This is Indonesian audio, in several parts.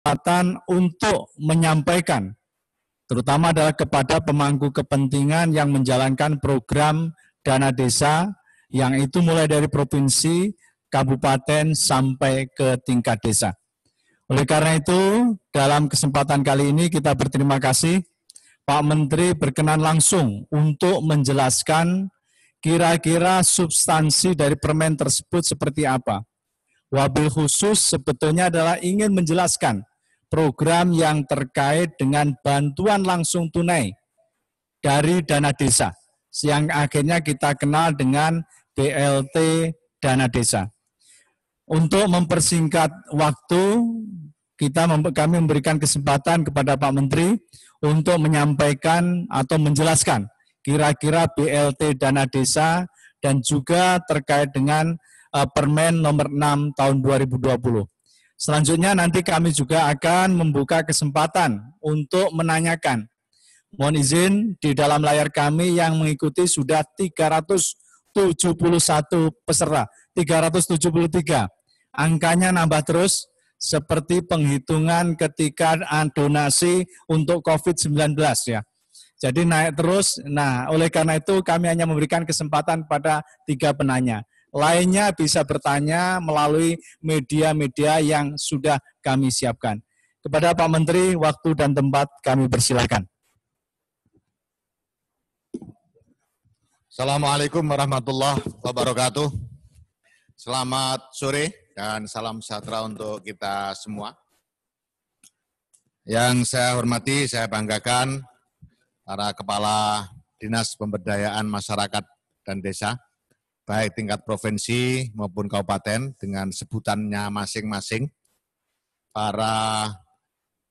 kesempatan untuk menyampaikan, terutama adalah kepada pemangku kepentingan yang menjalankan program dana desa, yang itu mulai dari provinsi, kabupaten, sampai ke tingkat desa. Oleh karena itu, dalam kesempatan kali ini kita berterima kasih, Pak Menteri berkenan langsung untuk menjelaskan kira-kira substansi dari permen tersebut seperti apa. Wabil khusus sebetulnya adalah ingin menjelaskan program yang terkait dengan bantuan langsung tunai dari dana desa, yang akhirnya kita kenal dengan BLT dana desa. Untuk mempersingkat waktu, kami memberikan kesempatan kepada Pak Menteri untuk menyampaikan atau menjelaskan kira-kira BLT dana desa dan juga terkait dengan Permen nomor 6 tahun 2020. Selanjutnya nanti kami juga akan membuka kesempatan untuk menanyakan. Mohon izin, di dalam layar kami yang mengikuti sudah 371 peserta, 373. Angkanya nambah terus, seperti penghitungan ketika donasi untuk COVID-19 ya. Jadi naik terus. Nah, oleh karena itu kami hanya memberikan kesempatan pada 3 penanya. Lainnya bisa bertanya melalui media-media yang sudah kami siapkan. Kepada Pak Menteri, waktu dan tempat kami persilakan. Assalamualaikum warahmatullahi wabarakatuh. Selamat sore dan salam sejahtera untuk kita semua. Yang saya hormati, saya banggakan para kepala Dinas Pemberdayaan Masyarakat dan Desa, baik tingkat provinsi maupun kabupaten dengan sebutannya masing-masing, para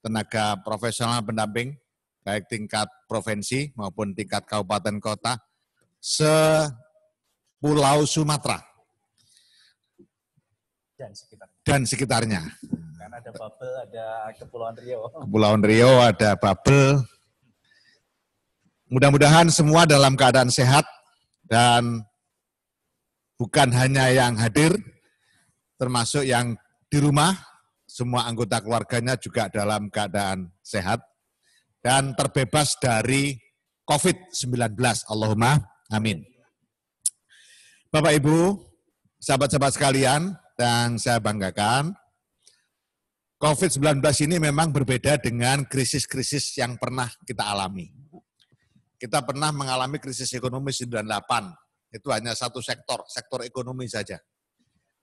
tenaga profesional pendamping, baik tingkat provinsi maupun tingkat kabupaten kota, se-Pulau Sumatera dan sekitarnya. Karena ada Babel, ada Kepulauan Riau. Kepulauan Riau, ada Babel. Mudah-mudahan semua dalam keadaan sehat dan bukan hanya yang hadir, termasuk yang di rumah, semua anggota keluarganya juga dalam keadaan sehat dan terbebas dari COVID-19. Allahumma amin. Bapak Ibu, sahabat-sahabat sekalian, dan saya banggakan, COVID-19 ini memang berbeda dengan krisis-krisis yang pernah kita alami. Kita pernah mengalami krisis ekonomi 98, itu hanya satu sektor ekonomi saja.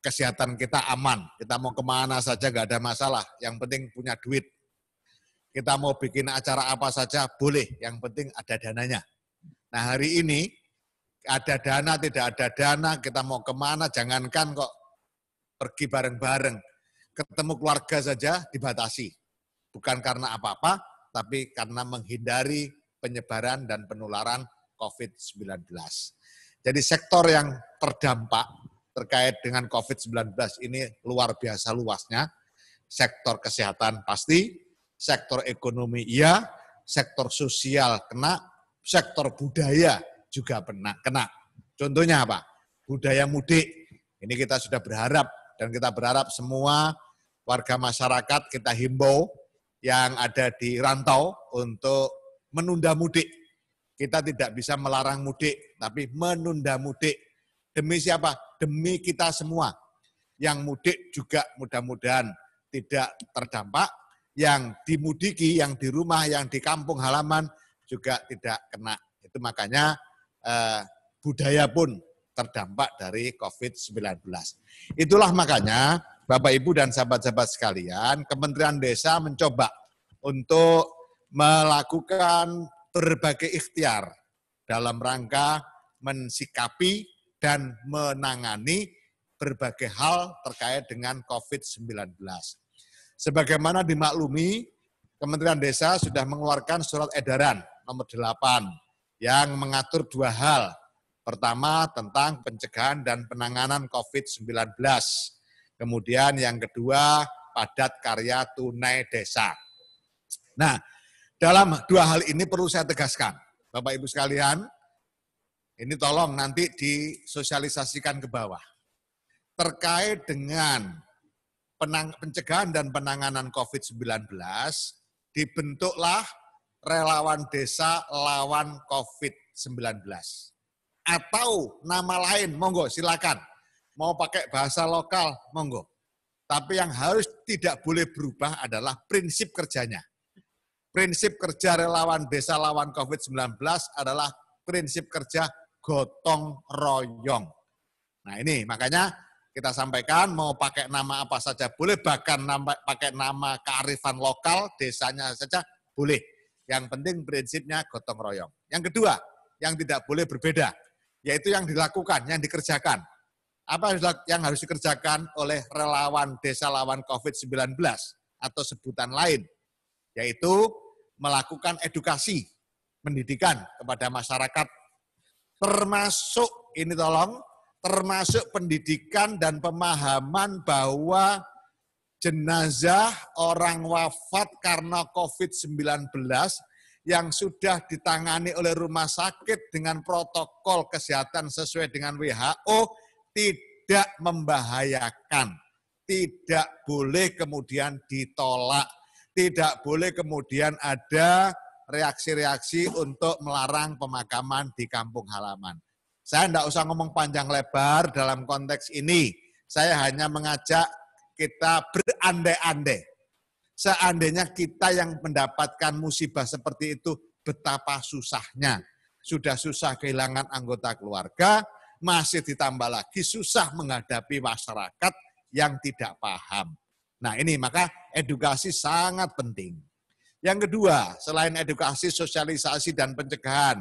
Kesehatan kita aman, kita mau kemana saja nggak ada masalah, yang penting punya duit. Kita mau bikin acara apa saja boleh, yang penting ada dananya. Nah hari ini, ada dana, tidak ada dana, kita mau kemana, jangankan kok pergi bareng-bareng. Ketemu keluarga saja dibatasi. Bukan karena apa-apa, tapi karena menghindari penyebaran dan penularan COVID-19. Jadi sektor yang terdampak terkait dengan COVID-19 ini luar biasa luasnya. Sektor kesehatan pasti, sektor ekonomi iya, sektor sosial kena, sektor budaya juga kena. Contohnya apa? Budaya mudik. Ini kita sudah berharap dan kita berharap semua warga masyarakat kita himbau yang ada di rantau untuk menunda mudik. Kita tidak bisa melarang mudik, tapi menunda mudik. Demi siapa? Demi kita semua. Yang mudik juga mudah-mudahan tidak terdampak. Yang dimudiki, yang di rumah, yang di kampung halaman juga tidak kena. Itu makanya budaya pun terdampak dari COVID-19. Itulah makanya Bapak Ibu dan sahabat-sahabat sekalian, Kementerian Desa mencoba untuk melakukan berbagai ikhtiar dalam rangka mensikapi dan menangani berbagai hal terkait dengan COVID-19. Sebagaimana dimaklumi, Kementerian Desa sudah mengeluarkan surat edaran nomor 8 yang mengatur 2 hal. Pertama, tentang pencegahan dan penanganan COVID-19. Kemudian yang kedua, padat karya tunai desa. Nah, dalam 2 hal ini perlu saya tegaskan, Bapak Ibu sekalian, ini tolong nanti disosialisasikan ke bawah. Terkait dengan pencegahan dan penanganan COVID-19, dibentuklah relawan desa lawan COVID-19. Atau nama lain, monggo silakan. Mau pakai bahasa lokal, monggo. Tapi yang harus tidak boleh berubah adalah prinsip kerjanya. Prinsip kerja relawan desa lawan COVID-19 adalah prinsip kerja gotong royong. Nah ini makanya kita sampaikan mau pakai nama apa saja boleh, bahkan pakai nama kearifan lokal desanya saja boleh. Yang penting prinsipnya gotong royong. Yang kedua, yang tidak boleh berbeda, yaitu yang dilakukan, yang dikerjakan. Apa yang harus dikerjakan oleh relawan desa lawan COVID-19 atau sebutan lain, yaitu melakukan edukasi, pendidikan kepada masyarakat, termasuk pendidikan dan pemahaman bahwa jenazah orang wafat karena COVID-19 yang sudah ditangani oleh rumah sakit dengan protokol kesehatan sesuai dengan WHO tidak membahayakan, tidak boleh kemudian ditolak, tidak boleh kemudian ada reaksi-reaksi untuk melarang pemakaman di kampung halaman. Saya tidak usah ngomong panjang lebar dalam konteks ini. Saya hanya mengajak kita berandai-andai. Seandainya kita yang mendapatkan musibah seperti itu, betapa susahnya. Sudah susah kehilangan anggota keluarga, masih ditambah lagi susah menghadapi masyarakat yang tidak paham. Nah ini maka edukasi sangat penting. Yang kedua, selain edukasi, sosialisasi dan pencegahan,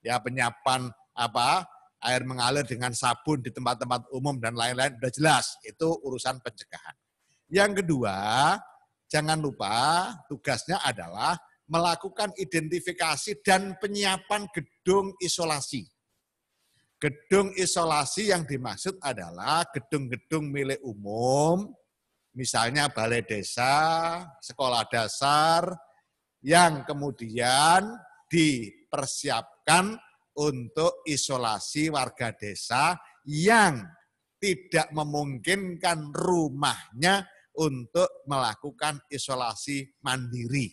ya penyiapan air mengalir dengan sabun di tempat-tempat umum dan lain-lain sudah jelas, itu urusan pencegahan. Yang kedua, jangan lupa tugasnya adalah melakukan identifikasi dan penyiapan gedung isolasi. Gedung isolasi yang dimaksud adalah gedung-gedung milik umum, misalnya balai desa, sekolah dasar, yang kemudian dipersiapkan untuk isolasi warga desa yang tidak memungkinkan rumahnya untuk melakukan isolasi mandiri.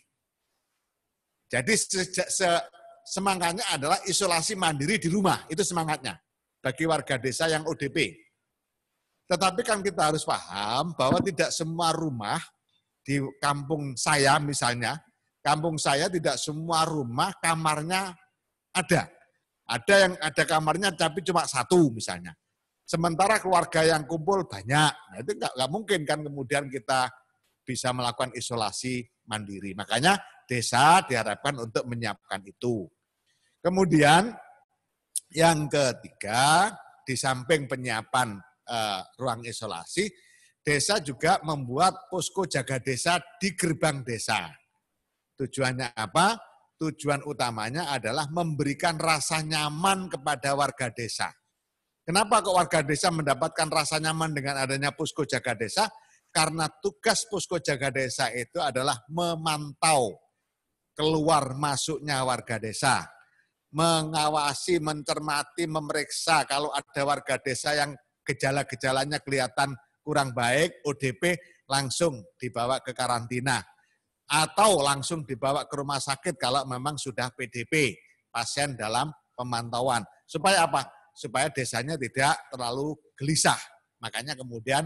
Jadi semangatnya adalah isolasi mandiri di rumah, itu semangatnya bagi warga desa yang ODP. Tetapi kan kita harus paham bahwa tidak semua rumah di kampung saya misalnya, kampung saya tidak semua rumah kamarnya ada. Ada yang ada kamarnya tapi cuma satu misalnya. Sementara keluarga yang kumpul banyak. Nah itu nggak mungkin kan kemudian kita bisa melakukan isolasi mandiri. Makanya desa diharapkan untuk menyiapkan itu. Kemudian yang ketiga, di samping penyiapan ruang isolasi, desa juga membuat posko jaga desa di gerbang desa. Tujuannya apa? Tujuan utamanya adalah memberikan rasa nyaman kepada warga desa. Kenapa kok warga desa mendapatkan rasa nyaman dengan adanya posko jaga desa? Karena tugas posko jaga desa itu adalah memantau keluar masuknya warga desa. Mengawasi, mencermati, memeriksa kalau ada warga desa yang gejala-gejalanya kelihatan kurang baik, ODP langsung dibawa ke karantina. Atau langsung dibawa ke rumah sakit kalau memang sudah PDP, pasien dalam pemantauan. Supaya apa? Supaya desanya tidak terlalu gelisah. Makanya kemudian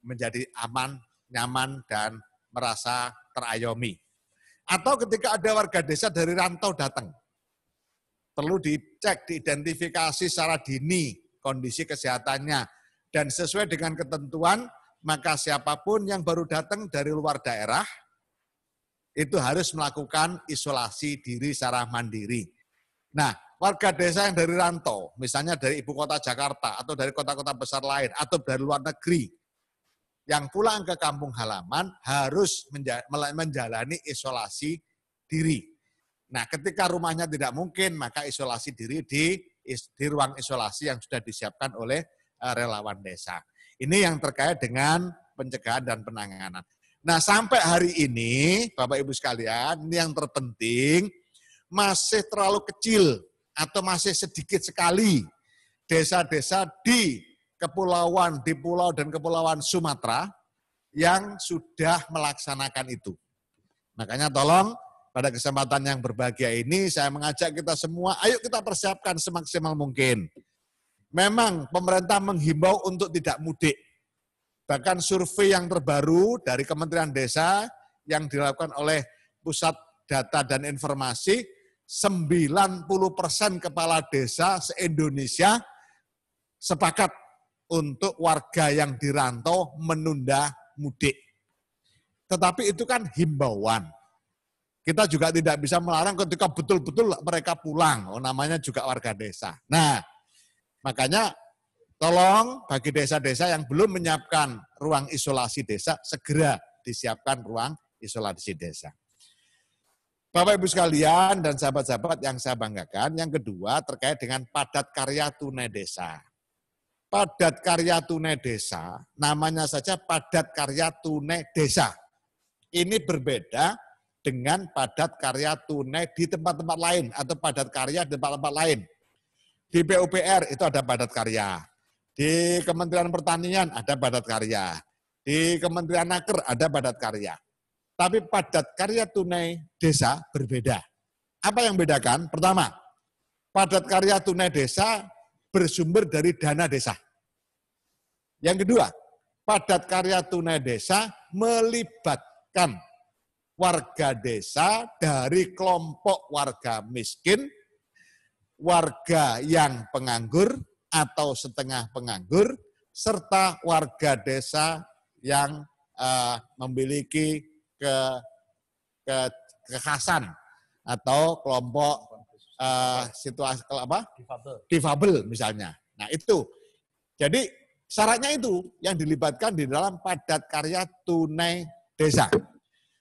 menjadi aman, nyaman, dan merasa terayomi. Atau ketika ada warga desa dari rantau datang, perlu dicek, diidentifikasi secara dini kondisi kesehatannya. Dan sesuai dengan ketentuan, maka siapapun yang baru datang dari luar daerah, itu harus melakukan isolasi diri secara mandiri. Nah, warga desa yang dari rantau, misalnya dari ibu kota Jakarta, atau dari kota-kota besar lain, atau dari luar negeri, yang pulang ke kampung halaman harus menjalani isolasi diri. Nah, ketika rumahnya tidak mungkin, maka isolasi diri di ruang isolasi yang sudah disiapkan oleh relawan desa. Ini yang terkait dengan pencegahan dan penanganan. Nah, sampai hari ini, Bapak Ibu sekalian, ini yang terpenting, masih terlalu kecil atau masih sedikit sekali desa-desa di kepulauan, di pulau dan kepulauan Sumatera yang sudah melaksanakan itu. Makanya tolong pada kesempatan yang berbahagia ini saya mengajak kita semua, ayo kita persiapkan semaksimal mungkin. Memang pemerintah menghimbau untuk tidak mudik. Bahkan survei yang terbaru dari Kementerian Desa yang dilakukan oleh Pusat Data dan Informasi, 90% kepala desa se-Indonesia sepakat untuk warga yang dirantau menunda mudik. Tetapi itu kan himbauan. Kita juga tidak bisa melarang ketika betul-betul mereka pulang. Namanya juga warga desa. Nah, makanya tolong bagi desa-desa yang belum menyiapkan ruang isolasi desa, segera disiapkan ruang isolasi desa. Bapak Ibu sekalian dan sahabat-sahabat yang saya banggakan, yang kedua terkait dengan padat karya tunai desa. Padat karya tunai desa, namanya saja padat karya tunai desa. Ini berbeda dengan padat karya tunai di tempat-tempat lain atau padat karya di tempat-tempat lain. Di PUPR itu ada padat karya. Di Kementerian Pertanian ada padat karya. Di Kementerian Naker ada padat karya. Tapi padat karya tunai desa berbeda. Apa yang membedakan? Pertama, padat karya tunai desa bersumber dari dana desa. Yang kedua, padat karya tunai desa melibatkan warga desa dari kelompok warga miskin, warga yang penganggur atau setengah penganggur, serta warga desa yang memiliki kekhasan atau kelompok situasi difabel misalnya. Nah itu, jadi syaratnya itu yang dilibatkan di dalam padat karya tunai desa.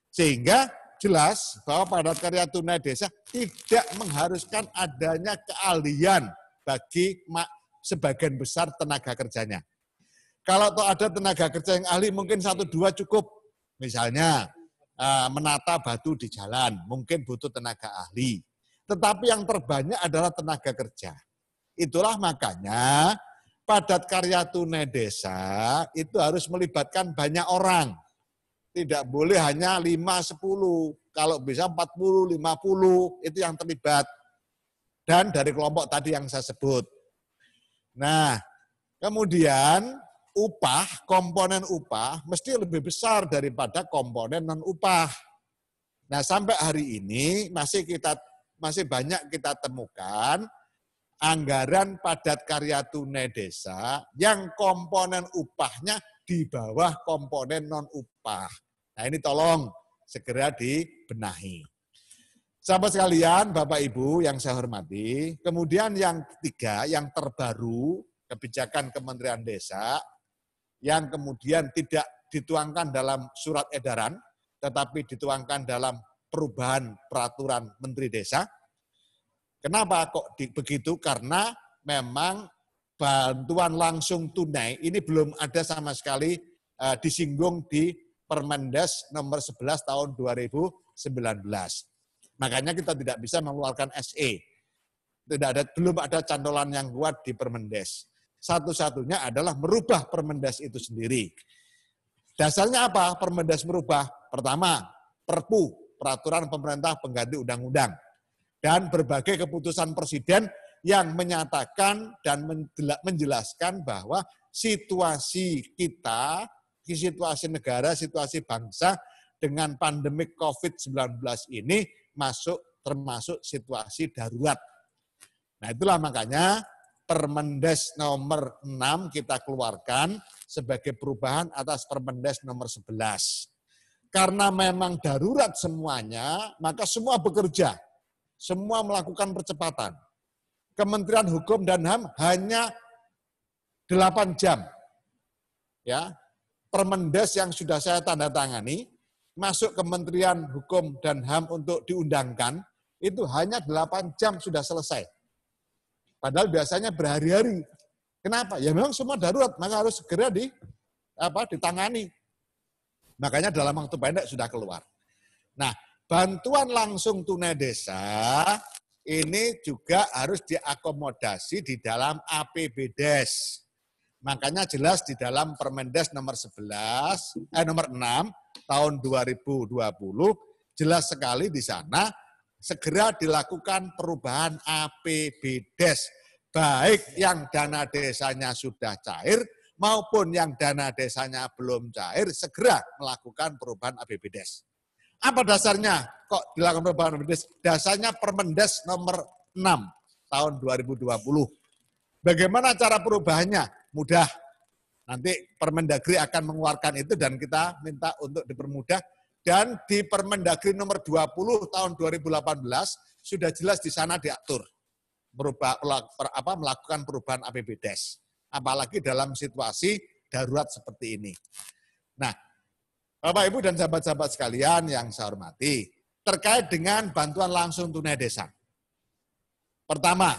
Sehingga jelas bahwa padat karya tunai desa tidak mengharuskan adanya keahlian bagi sebagian besar tenaga kerjanya. Kalau ada tenaga kerja yang ahli mungkin 1-2 cukup. Misalnya menata batu di jalan, mungkin butuh tenaga ahli. Tetapi yang terbanyak adalah tenaga kerja. Itulah makanya padat karya tunai desa itu harus melibatkan banyak orang. Tidak boleh hanya 5-10, kalau bisa 40-50 itu yang terlibat. Dan dari kelompok tadi yang saya sebut. Nah, kemudian upah, komponen upah mesti lebih besar daripada komponen non-upah. Nah, sampai hari ini masih banyak kita temukan anggaran padat karya tunai desa yang komponen upahnya di bawah komponen non-upah. Nah, ini tolong segera dibenahi. Sahabat sekalian, Bapak Ibu yang saya hormati, kemudian yang ketiga, yang terbaru, kebijakan Kementerian Desa, yang kemudian tidak dituangkan dalam surat edaran, tetapi dituangkan dalam perubahan peraturan Menteri Desa. Kenapa kok begitu? Karena memang bantuan langsung tunai ini belum ada sama sekali disinggung di Permendes nomor 11 tahun 2019. Makanya kita tidak bisa mengeluarkan SE. Belum ada cantolan yang kuat di Permendes. Satu-satunya adalah merubah Permendes itu sendiri. Dasarnya apa Permendes merubah? Pertama, Perpu, Peraturan Pemerintah Pengganti Undang-Undang. Dan berbagai keputusan Presiden yang menyatakan dan menjelaskan bahwa situasi kita, situasi negara, situasi bangsa dengan pandemi COVID-19 ini termasuk situasi darurat. Nah itulah makanya Permendes nomor 6 kita keluarkan sebagai perubahan atas Permendes nomor 11. Karena memang darurat semuanya, maka semua bekerja, semua melakukan percepatan. Kementerian Hukum dan HAM hanya 8 jam. Ya, Permendes yang sudah saya tanda tangani, masuk Kementerian Hukum dan HAM untuk diundangkan, itu hanya 8 jam sudah selesai. Padahal biasanya berhari-hari. Kenapa? Ya memang semua darurat, maka harus segera ditangani. Makanya dalam waktu pendek sudah keluar. Nah, bantuan langsung tunai desa ini juga harus diakomodasi di dalam APBDes. Makanya jelas di dalam Permendes nomor 6 tahun 2020 jelas sekali di sana segera dilakukan perubahan APBDes, baik yang dana desanya sudah cair maupun yang dana desanya belum cair, segera melakukan perubahan APBDes. Apa dasarnya kok dilakukan perubahan APBDes? Dasarnya Permendes nomor 6 tahun 2020. Bagaimana cara perubahannya? Mudah. Nanti Permendagri akan mengeluarkan itu dan kita minta untuk dipermudah. Dan di Permendagri nomor 20 tahun 2018 sudah jelas di sana diatur melakukan perubahan APBDes. Apalagi dalam situasi darurat seperti ini. Nah, Bapak, Ibu, dan sahabat-sahabat sekalian yang saya hormati, terkait dengan bantuan langsung tunai desa. Pertama,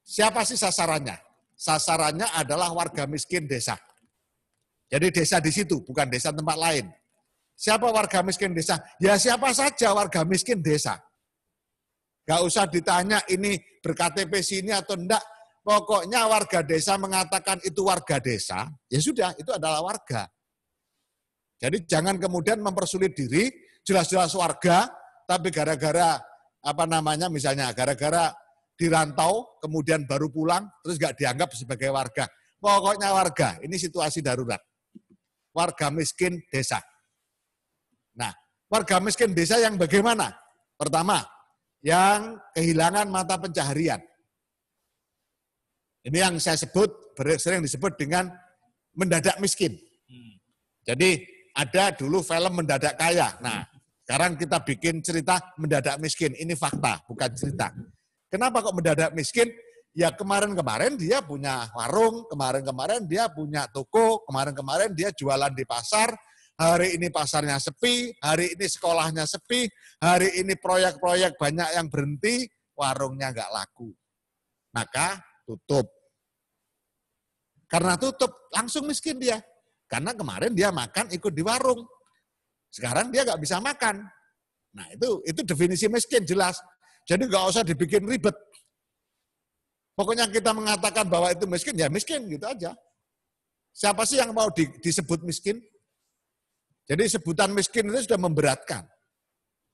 siapa sih sasarannya? Sasarannya adalah warga miskin desa. Jadi desa di situ, bukan desa tempat lain. Siapa warga miskin desa? Ya siapa saja warga miskin desa. Gak usah ditanya ini ber-KTP sini atau enggak. Pokoknya warga desa mengatakan itu warga desa, ya sudah, itu adalah warga. Jadi jangan kemudian mempersulit diri, jelas-jelas warga, tapi gara-gara misalnya gara-gara dirantau, kemudian baru pulang, terus nggak dianggap sebagai warga. Pokoknya warga, ini situasi darurat. Warga miskin desa. Nah, warga miskin desa yang bagaimana? Pertama, yang kehilangan mata pencaharian. Ini yang saya sebut, sering disebut dengan mendadak miskin. Jadi ada dulu film Mendadak Kaya. Nah, sekarang kita bikin cerita mendadak miskin. Ini fakta, bukan cerita. Kenapa kok mendadak miskin? Ya kemarin-kemarin dia punya warung, kemarin-kemarin dia punya toko, kemarin-kemarin dia jualan di pasar, hari ini pasarnya sepi, hari ini sekolahnya sepi, hari ini proyek-proyek banyak yang berhenti, warungnya nggak laku. Maka tutup. Karena tutup, langsung miskin dia. Karena kemarin dia makan ikut di warung. Sekarang dia nggak bisa makan. Nah itu definisi miskin jelas. Jadi nggak usah dibikin ribet. Pokoknya kita mengatakan bahwa itu miskin, ya miskin gitu aja. Siapa sih yang mau disebut miskin? Jadi sebutan miskin itu sudah memberatkan.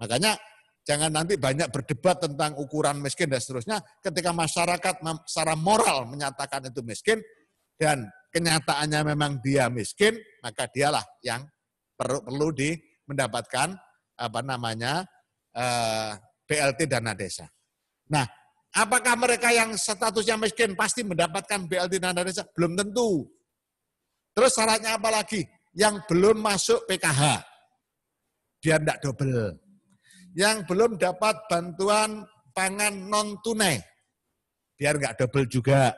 Makanya jangan nanti banyak berdebat tentang ukuran miskin dan seterusnya. Ketika masyarakat secara moral menyatakan itu miskin dan kenyataannya memang dia miskin, maka dialah yang perlu mendapatkan BLT dana desa. Nah, apakah mereka yang statusnya miskin pasti mendapatkan BLT dana desa? Belum tentu. Terus syaratnya apa lagi? Yang belum masuk PKH, biar tidak double. Yang belum dapat bantuan pangan non tunai, biar nggak double juga.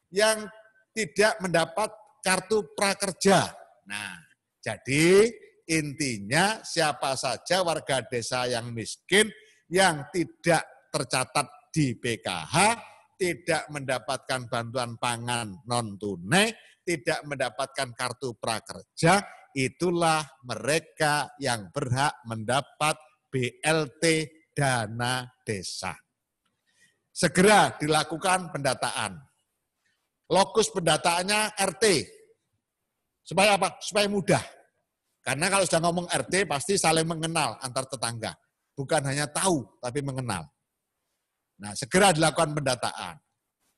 Yang tidak mendapat kartu prakerja. Nah, jadi intinya siapa saja warga desa yang miskin yang tidak tercatat di PKH, tidak mendapatkan bantuan pangan non-tunai, tidak mendapatkan kartu prakerja, itulah mereka yang berhak mendapat BLT dana desa. Segera dilakukan pendataan. Lokus pendataannya RT. Supaya apa? Supaya mudah. Karena kalau sudah ngomong RT pasti saling mengenal antar tetangga. Bukan hanya tahu, tapi mengenal. Nah, segera dilakukan pendataan.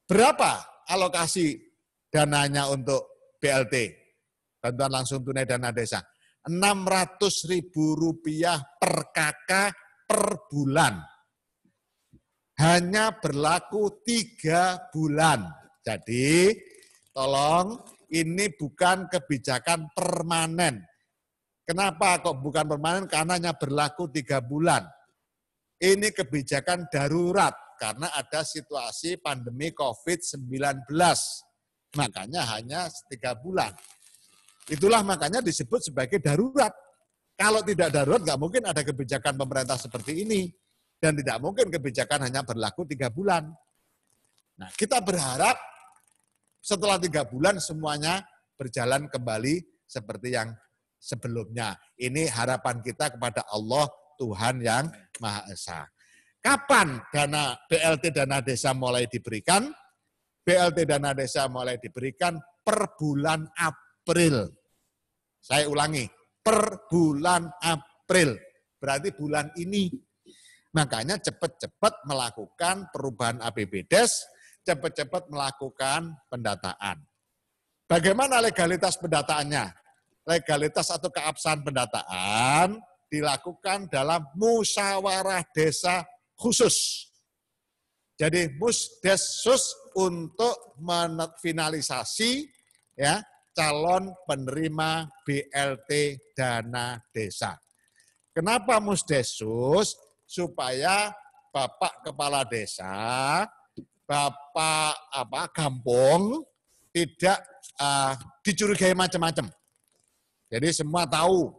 Berapa alokasi dananya untuk BLT? Bantuan langsung tunai dana desa. Rp600.000 per KK per bulan. Hanya berlaku 3 bulan. Jadi, tolong ini bukan kebijakan permanen. Kenapa kok bukan permanen? Karena hanya berlaku 3 bulan. Ini kebijakan darurat karena ada situasi pandemi COVID-19. Makanya hanya 3 bulan. Itulah makanya disebut sebagai darurat. Kalau tidak darurat, nggak mungkin ada kebijakan pemerintah seperti ini. Dan tidak mungkin kebijakan hanya berlaku 3 bulan. Nah, kita berharap setelah 3 bulan semuanya berjalan kembali seperti yang sebelumnya. Ini harapan kita kepada Allah, Tuhan yang Maha Esa. Kapan BLT dana desa mulai diberikan? BLT dana desa mulai diberikan per bulan April. Saya ulangi, per bulan April. Berarti bulan ini. Makanya cepat-cepat melakukan perubahan APBDes, cepat-cepat melakukan pendataan. Bagaimana legalitas pendataannya? Legalitas atau keabsahan pendataan dilakukan dalam musyawarah desa khusus. Jadi musdesus untuk menfinalisasi ya calon penerima BLT dana desa. Kenapa musdesus? Supaya Bapak Kepala Desa, Bapak Kampung tidak dicurigai macam-macam. Jadi semua tahu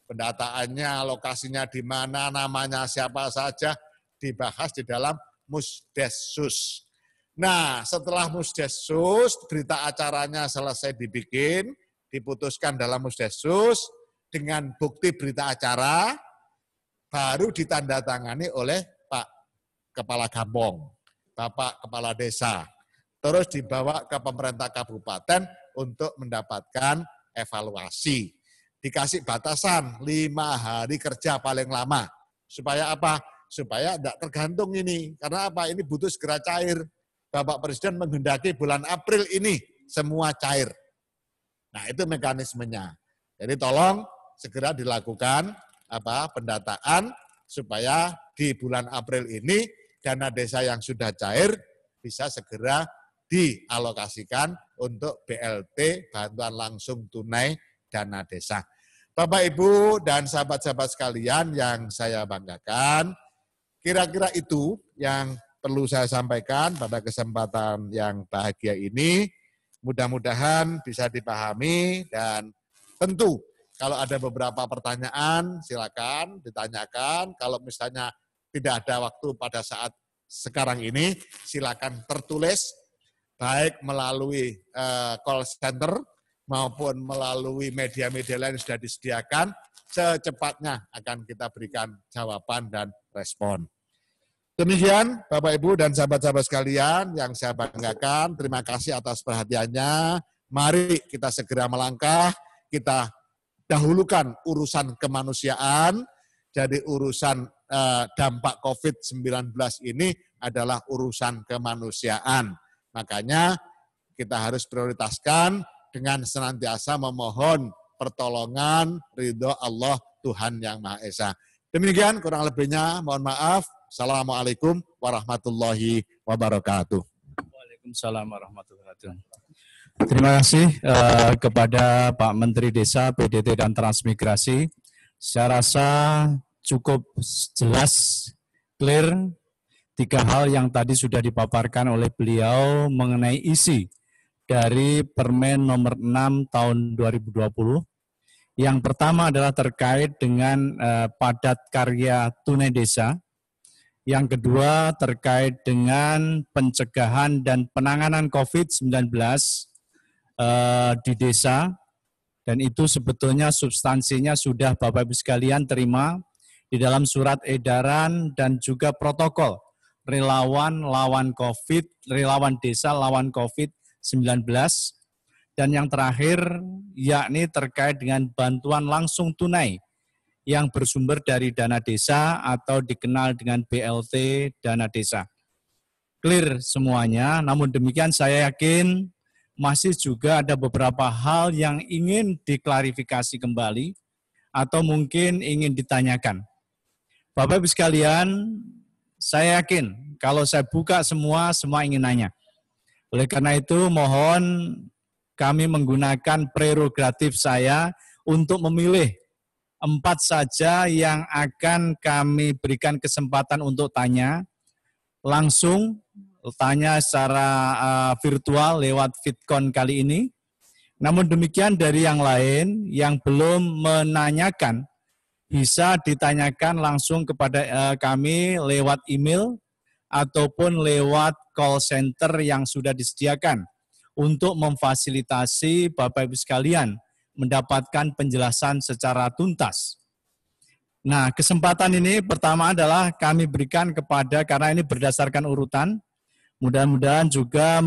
pendataannya, lokasinya di mana, namanya siapa saja dibahas di dalam musdesus. Nah, setelah musdesus, berita acaranya selesai dibikin, diputuskan dalam musdesus dengan bukti berita acara, baru ditandatangani oleh Pak Kepala Kampung, Bapak Kepala Desa. Terus dibawa ke pemerintah kabupaten untuk mendapatkan evaluasi. Dikasih batasan 5 hari kerja paling lama. Supaya apa? Supaya tidak tergantung ini. Karena apa? Ini butuh segera cair. Bapak Presiden menghendaki bulan April ini semua cair. Nah, itu mekanismenya. Jadi tolong segera dilakukan pendataan supaya di bulan April ini dana desa yang sudah cair bisa segera dialokasikan untuk BLT, bantuan langsung tunai dana desa. Bapak, Ibu, dan sahabat-sahabat sekalian yang saya banggakan, kira-kira itu yang perlu saya sampaikan pada kesempatan yang bahagia ini. Mudah-mudahan bisa dipahami dan tentu kalau ada beberapa pertanyaan, silakan ditanyakan. Kalau misalnya tidak ada waktu pada saat sekarang ini, silakan tertulis, baik melalui call center maupun melalui media-media lain yang sudah disediakan, secepatnya akan kita berikan jawaban dan respon. Demikian Bapak, Ibu, dan sahabat-sahabat sekalian yang saya banggakan, terima kasih atas perhatiannya. Mari kita segera melangkah, kita dahulukan urusan kemanusiaan, jadi urusan dampak COVID-19 ini adalah urusan kemanusiaan. Makanya kita harus prioritaskan dengan senantiasa memohon pertolongan ridho Allah Tuhan Yang Maha Esa. Demikian kurang lebihnya, mohon maaf. Assalamualaikum warahmatullahi wabarakatuh. Waalaikumsalam warahmatullahi wabarakatuh. Terima kasih kepada Pak Menteri Desa, PDT, dan Transmigrasi. Saya rasa cukup jelas, clear, 3 hal yang tadi sudah dipaparkan oleh beliau mengenai isi dari Permen nomor 6 tahun 2020. Yang pertama adalah terkait dengan padat karya tunai desa. Yang kedua terkait dengan pencegahan dan penanganan COVID-19 di desa, dan itu sebetulnya substansinya sudah Bapak Ibu sekalian terima di dalam surat edaran dan juga protokol relawan lawan COVID, relawan desa lawan COVID-19. Dan yang terakhir yakni terkait dengan bantuan langsung tunai yang bersumber dari dana desa atau dikenal dengan BLT dana desa. Clear semuanya, namun demikian saya yakin masih juga ada beberapa hal yang ingin diklarifikasi kembali atau mungkin ingin ditanyakan. Bapak Ibu sekalian, saya yakin kalau saya buka semua ingin nanya. Oleh karena itu mohon kami menggunakan prerogatif saya untuk memilih 4 saja yang akan kami berikan kesempatan untuk tanya langsung, tanya secara virtual lewat VidCon kali ini. Namun demikian dari yang lain yang belum menanyakan bisa ditanyakan langsung kepada kami lewat email ataupun lewat call center yang sudah disediakan untuk memfasilitasi Bapak Ibu sekalian mendapatkan penjelasan secara tuntas. Nah, kesempatan ini pertama adalah kami berikan kepada, karena ini berdasarkan urutan, mudah-mudahan juga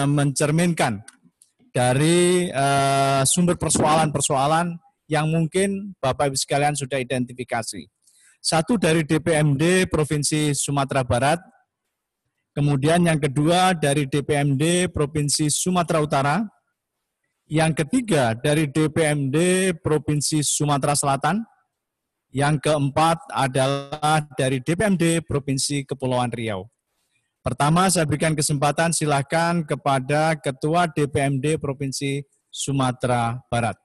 mencerminkan dari sumber persoalan-persoalan yang mungkin Bapak Ibu sekalian sudah identifikasi. Satu dari DPMD Provinsi Sumatera Barat, kemudian yang kedua dari DPMD Provinsi Sumatera Utara, yang ketiga dari DPMD Provinsi Sumatera Selatan, yang keempat adalah dari DPMD Provinsi Kepulauan Riau. Pertama, saya berikan kesempatan silakan kepada Ketua DPMD Provinsi Sumatera Barat.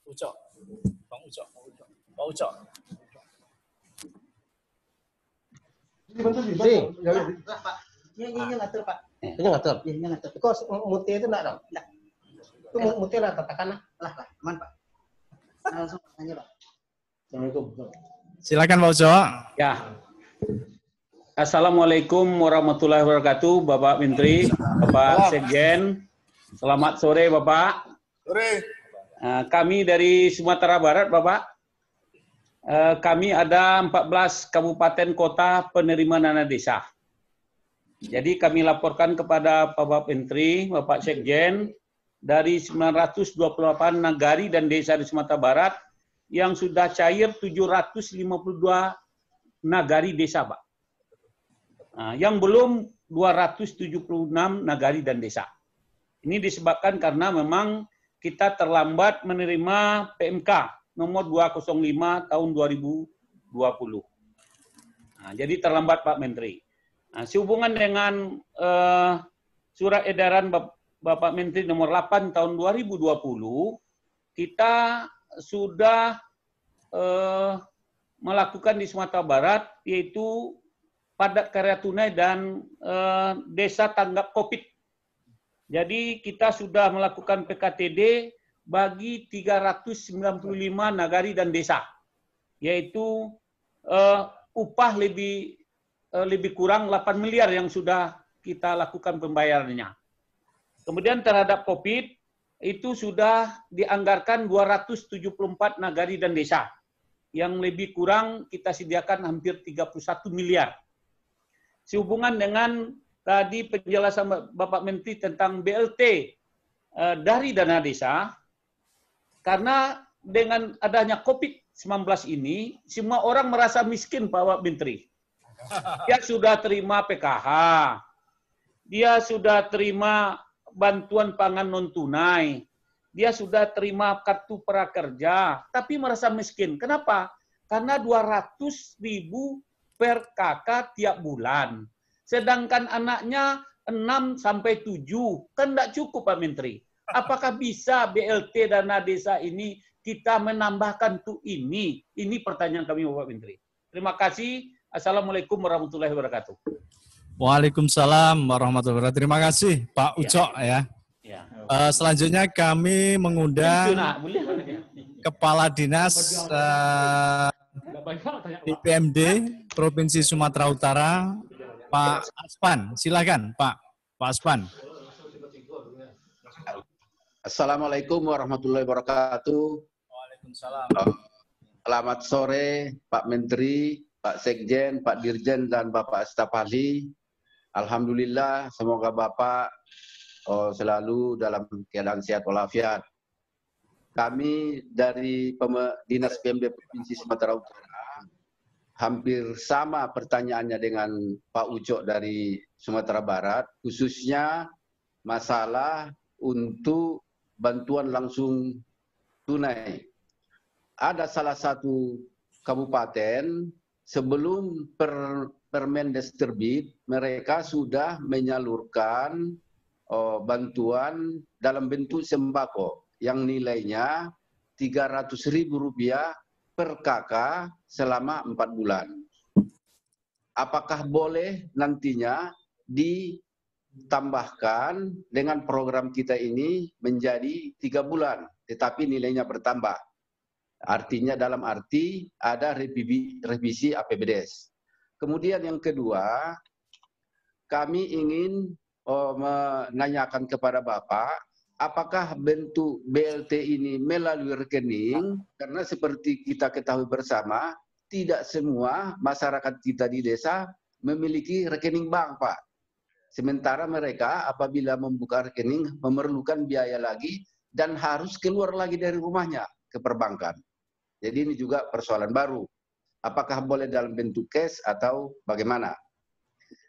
Ucok, Bang Ucok, Pak Ucok. Iya ngatur Pak. Ini ngatur. Iya ngatur. Kok muti itu enggak dong? Enggak. Itu muti lah katakan lah, aman Pak. Langsung tanya Pak. Assalamualaikum. Silakan Pak Ucok. Ya. Assalamualaikum warahmatullahi wabarakatuh, Bapak Menteri, Bapak Sekjen. Selamat sore Bapak. Sore. Kami dari Sumatera Barat Bapak. Kami ada 14 kabupaten kota penerima dana desa. Jadi kami laporkan kepada Bapak Menteri, Bapak Sekjen, dari 928 nagari dan desa di Sumatera Barat, yang sudah cair 752 nagari desa, Pak. Yang belum 276 nagari dan desa. Ini disebabkan karena memang kita terlambat menerima PMK nomor 205 tahun 2020. Jadi terlambat Pak Menteri. Sehubungan dengan surat edaran Bapak Menteri nomor 8 tahun 2020, kita sudah melakukan di Sumatera Barat, yaitu padat karya tunai dan desa tanggap COVID. Jadi kita sudah melakukan PKTD bagi 395 nagari dan desa, yaitu upah lebih kurang 8 miliar yang sudah kita lakukan pembayarannya. Kemudian terhadap COVID, itu sudah dianggarkan 274 nagari dan desa, yang lebih kurang kita sediakan hampir 31 miliar. Sehubungan dengan tadi penjelasan Bapak Menteri tentang BLT dari dana desa, karena dengan adanya COVID-19 ini, semua orang merasa miskin Pak Menteri. Dia sudah terima PKH, dia sudah terima bantuan pangan non-tunai, dia sudah terima kartu prakerja, tapi merasa miskin. Kenapa? Karena 200.000 per kakak tiap bulan. Sedangkan anaknya 6 sampai 7, kan tidak cukup Pak Menteri. Apakah bisa BLT dana desa ini kita menambahkan tuh ini? Ini pertanyaan kami Bapak Menteri. Terima kasih. Assalamualaikum warahmatullahi wabarakatuh. Waalaikumsalam warahmatullahi wabarakatuh. Terima kasih Pak Ucok ya. Selanjutnya kami mengundang Kepala Dinas DPMD Provinsi Sumatera Utara, Pak Aspan. Silakan Pak Aspan. Assalamualaikum warahmatullahi wabarakatuh. Waalaikumsalam. Selamat sore Pak Menteri, Pak Sekjen, Pak Dirjen, dan Bapak Staf Ahli. Alhamdulillah, semoga Bapak selalu dalam keadaan sehat walafiat. Kami dari Dinas PMD Provinsi Sumatera Utara hampir sama pertanyaannya dengan Pak Ucok dari Sumatera Barat, khususnya masalah untuk bantuan langsung tunai. Ada salah satu kabupaten sebelum Permendes terbit, mereka sudah menyalurkan bantuan dalam bentuk sembako yang nilainya Rp300.000 per kakak selama 4 bulan. Apakah boleh nantinya ditambahkan dengan program kita ini menjadi 3 bulan, tetapi nilainya bertambah? Artinya dalam arti ada revisi APBDes. Kemudian yang kedua, kami ingin menanyakan kepada Bapak, apakah bentuk BLT ini melalui rekening? Karena seperti kita ketahui bersama, tidak semua masyarakat kita di desa memiliki rekening bank, Pak. Sementara mereka apabila membuka rekening memerlukan biaya lagi dan harus keluar lagi dari rumahnya ke perbankan. Jadi ini juga persoalan baru. Apakah boleh dalam bentuk cash atau bagaimana?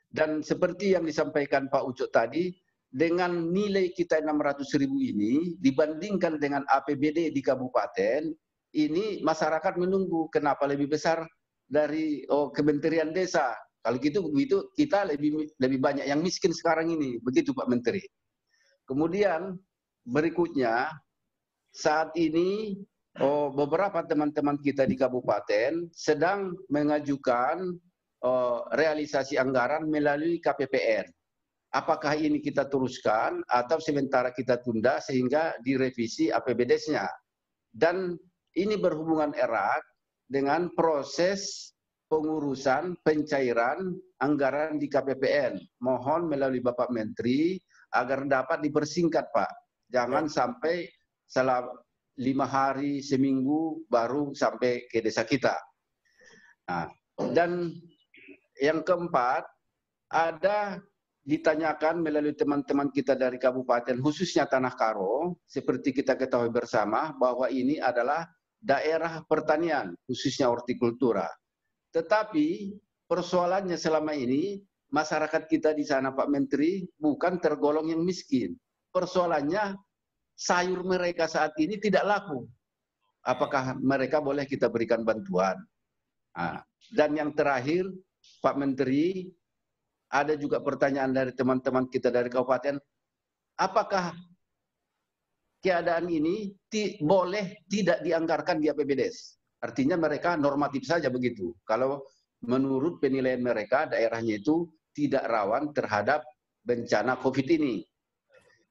Dan seperti yang disampaikan Pak Ucok tadi, dengan nilai kita 600.000 ini dibandingkan dengan APBD di kabupaten, ini masyarakat menunggu kenapa lebih besar dari Kementerian Desa. Kalau gitu begitu kita lebih banyak yang miskin sekarang ini, begitu Pak Menteri. Kemudian berikutnya saat ini beberapa teman-teman kita di kabupaten sedang mengajukan realisasi anggaran melalui KPPN. Apakah ini kita teruskan atau sementara kita tunda sehingga direvisi APBDes-nya? Dan ini berhubungan erat dengan proses pengurusan pencairan anggaran di KPPN. Mohon melalui Bapak Menteri agar dapat dipersingkat, Pak. Jangan sampai selama 5 hari, seminggu baru sampai ke desa kita. Nah, dan yang keempat, ada ditanyakan melalui teman-teman kita dari kabupaten, khususnya Tanah Karo, seperti kita ketahui bersama, bahwa ini adalah daerah pertanian, khususnya hortikultura. Tetapi persoalannya selama ini, masyarakat kita di sana, Pak Menteri, bukan tergolong yang miskin. Persoalannya, sayur mereka saat ini tidak laku. Apakah mereka boleh kita berikan bantuan? Nah, dan yang terakhir, Pak Menteri, ada juga pertanyaan dari teman-teman kita dari kabupaten, apakah keadaan ini boleh tidak dianggarkan di APBDes? Artinya mereka normatif saja begitu. Kalau menurut penilaian mereka, daerahnya itu tidak rawan terhadap bencana COVID ini.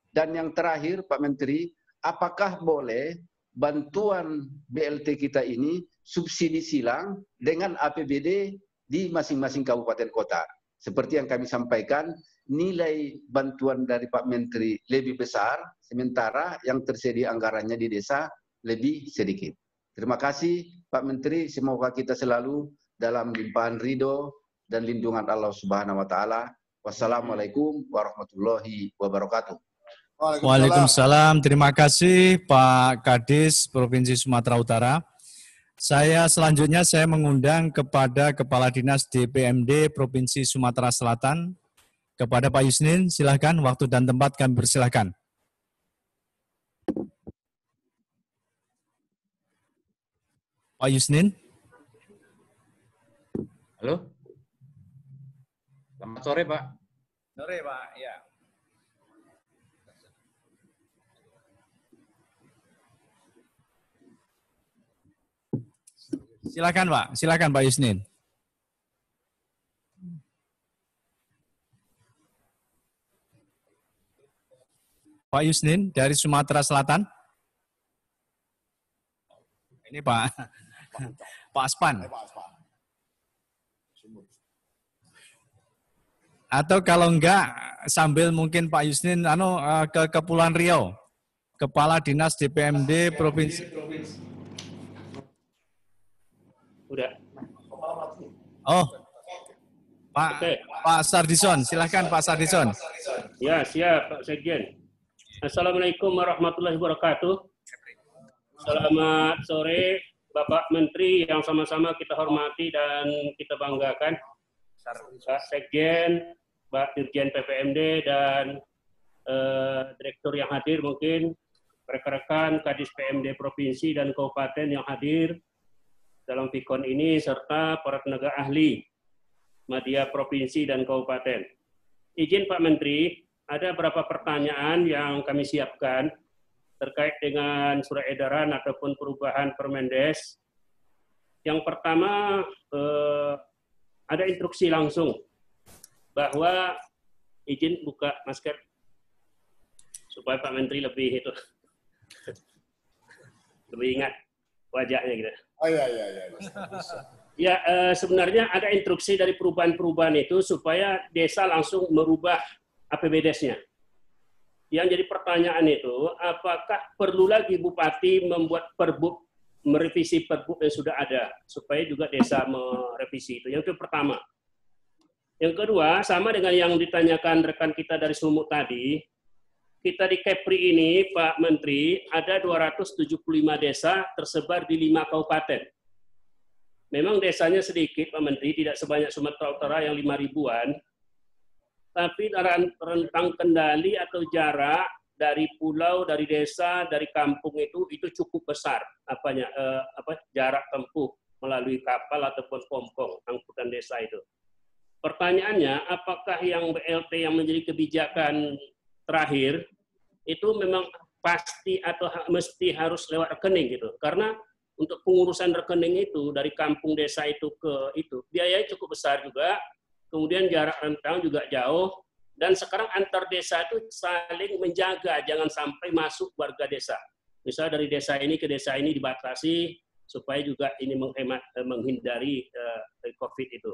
Dan yang terakhir, Pak Menteri, apakah boleh bantuan BLT kita ini subsidi silang dengan APBD di masing-masing kabupaten kota? Seperti yang kami sampaikan, nilai bantuan dari Pak Menteri lebih besar, sementara yang tersedia anggarannya di desa lebih sedikit. Terima kasih Pak Menteri, semoga kita selalu dalam limpahan ridho dan lindungan Allah Subhanahu wa Ta'ala. Wassalamualaikum warahmatullahi wabarakatuh. Waalaikumsalam. Terima kasih Pak Kadis Provinsi Sumatera Utara. Selanjutnya saya mengundang kepada Kepala Dinas DPMD Provinsi Sumatera Selatan, kepada Pak Yusnin. Silakan, waktu dan tempat kami persilahkan. Pak Yusnin. Halo. Selamat sore, Pak. Sore, Pak. Ya. Silakan Pak, silakan Pak Yusnin. Pak Yusnin dari Sumatera Selatan. Ini Pak Aspan. Atau kalau enggak sambil mungkin Pak Yusnin ke Kepulauan Riau, Kepala Dinas DPMD Provinsi. Udah. Oh, Pak Sardison, silakan Pak Sardison. Ya, siap Pak Sekjen. Assalamualaikum warahmatullahi wabarakatuh. Selamat sore Bapak Menteri yang sama-sama kita hormati dan kita banggakan. Pak Sekjen, Pak Dirjen PPMD dan Direktur yang hadir mungkin, rekan-rekan Kadis PMD Provinsi dan Kabupaten yang hadir dalam Vikon ini, serta para tenaga ahli media provinsi dan kabupaten. Izin Pak Menteri, ada beberapa pertanyaan yang kami siapkan terkait dengan surat edaran ataupun perubahan Permendes. Yang pertama, ada instruksi langsung bahwa izin buka masker supaya Pak Menteri lebih ingat wajahnya gitu. Oh iya. Ya, sebenarnya ada instruksi dari perubahan-perubahan itu supaya desa langsung merubah APBDes-nya. Yang jadi pertanyaan itu, apakah perlu lagi Bupati membuat perbub merevisi Pergub yang sudah ada supaya juga desa merevisi itu. Yang itu pertama. Yang kedua, sama dengan yang ditanyakan rekan kita dari Sumut tadi, kita di Kepri ini, Pak Menteri, ada 275 desa tersebar di 5 kabupaten. Memang desanya sedikit, Pak Menteri, tidak sebanyak Sumatera Utara yang 5 ribuan, tapi rentang kendali atau jarak dari pulau, dari desa, dari kampung itu cukup besar. Jarak tempuh melalui kapal ataupun pompong angkutan desa itu. Pertanyaannya, apakah yang BLT yang menjadi kebijakan terakhir itu memang pasti atau mesti harus lewat rekening gitu? Karena untuk pengurusan rekening itu dari kampung desa itu ke itu biayanya cukup besar juga, kemudian jarak rentang juga jauh, dan sekarang antar desa itu saling menjaga jangan sampai masuk warga desa. Misalnya dari desa ini ke desa ini dibatasi supaya juga ini menghindari COVID itu.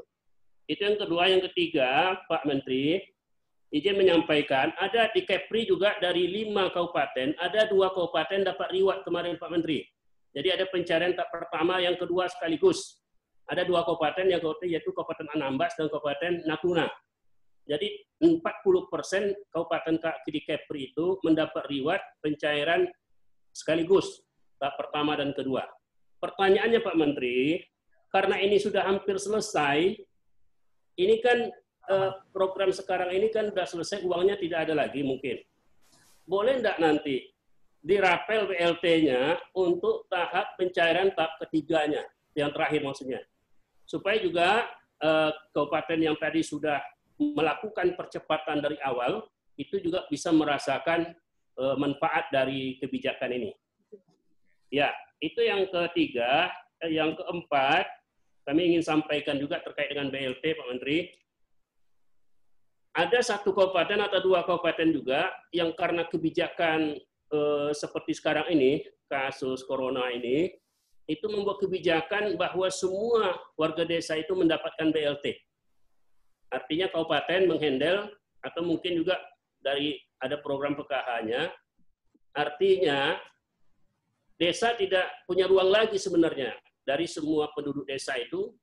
Itu yang kedua. Yang ketiga, Pak Menteri, izin menyampaikan, ada di Kepri juga dari 5 kabupaten, ada 2 kabupaten dapat reward kemarin Pak Menteri. Jadi ada pencarian tahap pertama, yang kedua sekaligus. Ada 2 kabupaten yaitu Kabupaten Anambas dan Kabupaten Natuna. Jadi 40% kabupaten di Kepri itu mendapat reward pencairan sekaligus, tahap pertama dan kedua. Pertanyaannya Pak Menteri, karena ini sudah hampir selesai, ini kan program sekarang ini kan sudah selesai, uangnya tidak ada lagi mungkin. Boleh enggak nanti dirapel BLT-nya untuk tahap pencairan tahap ketiganya, yang terakhir maksudnya. Supaya juga kabupaten yang tadi sudah melakukan percepatan dari awal, itu juga bisa merasakan manfaat dari kebijakan ini. Ya, itu yang ketiga. Yang keempat, kami ingin sampaikan juga terkait dengan BLT, Pak Menteri. Ada 1 kabupaten atau 2 kabupaten juga yang karena kebijakan seperti sekarang ini, kasus corona ini, itu membuat kebijakan bahwa semua warga desa itu mendapatkan BLT. Artinya kabupaten menghandle, atau mungkin juga dari ada program PKH-nya, artinya desa tidak punya ruang lagi sebenarnya dari semua penduduk desa itu,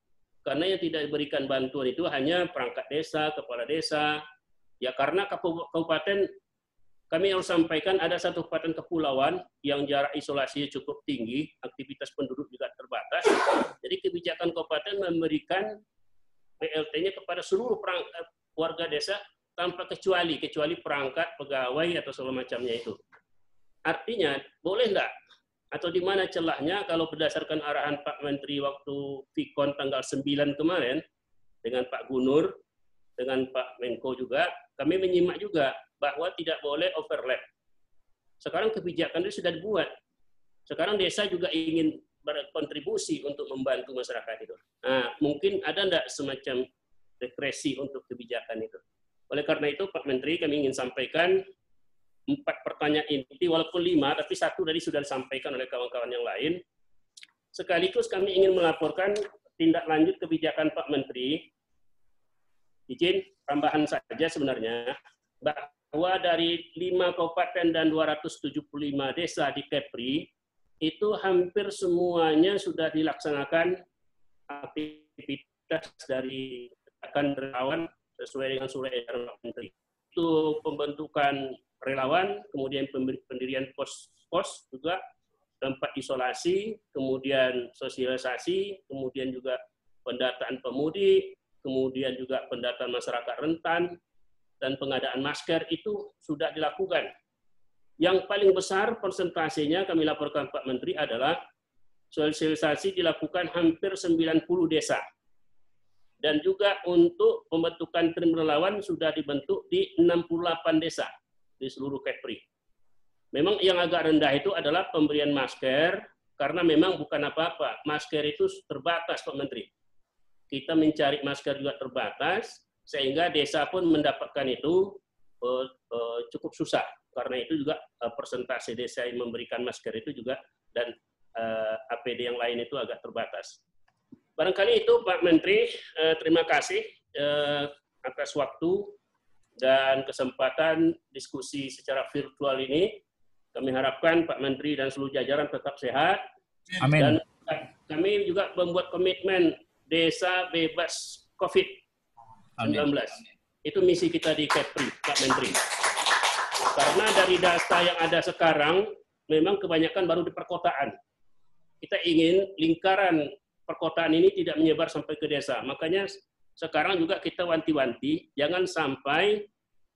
karena yang tidak diberikan bantuan itu hanya perangkat desa, kepala desa. Ya karena kabupaten, kami harus sampaikan ada 1 kabupaten kepulauan yang jarak isolasinya cukup tinggi, aktivitas penduduk juga terbatas. Jadi kebijakan kabupaten memberikan BLT-nya kepada seluruh warga desa tanpa kecuali perangkat, pegawai, atau segala macamnya itu. Artinya, boleh enggak? Atau di mana celahnya kalau berdasarkan arahan Pak Menteri waktu Vikon tanggal 9 kemarin, dengan Pak Gunur, dengan Pak Menko juga, kami menyimak juga bahwa tidak boleh overlap. Sekarang kebijakan itu sudah dibuat. Sekarang desa juga ingin berkontribusi untuk membantu masyarakat itu. Nah, mungkin ada enggak semacam regresi untuk kebijakan itu. Oleh karena itu, Pak Menteri, kami ingin sampaikan 4 pertanyaan inti, walaupun 5, tapi 1 tadi sudah disampaikan oleh kawan-kawan yang lain. Sekaligus kami ingin melaporkan tindak lanjut kebijakan Pak Menteri. Izin tambahan saja sebenarnya, bahwa dari 5 kabupaten dan 275 desa di Kepri, itu hampir semuanya sudah dilaksanakan aktivitas dari gerakan relawan sesuai dengan surat edaran Pak Menteri. Itu pembentukan relawan, kemudian pendirian pos-pos juga, tempat isolasi, kemudian sosialisasi, kemudian juga pendataan pemudik, kemudian juga pendataan masyarakat rentan, dan pengadaan masker itu sudah dilakukan. Yang paling besar persentasenya kami laporkan Pak Menteri adalah sosialisasi dilakukan hampir 90 desa. Dan juga untuk pembentukan tim relawan sudah dibentuk di 68 desa di seluruh Kepri. Memang yang agak rendah itu adalah pemberian masker, karena memang bukan apa-apa. Masker itu terbatas, Pak Menteri. Kita mencari masker juga terbatas, sehingga desa pun mendapatkan itu cukup susah. Karena itu juga persentase desa yang memberikan masker itu juga, dan APD yang lain itu agak terbatas. Barangkali itu Pak Menteri, terima kasih atas waktu dan kesempatan diskusi secara virtual ini. Kami harapkan Pak Menteri dan seluruh jajaran tetap sehat, Amin. Dan kami juga membuat komitmen desa bebas COVID-19. Itu misi kita di Kepri, Pak Menteri. Karena dari data yang ada sekarang, memang kebanyakan baru di perkotaan. Kita ingin lingkaran perkotaan ini tidak menyebar sampai ke desa. Makanya sekarang juga kita wanti-wanti, jangan sampai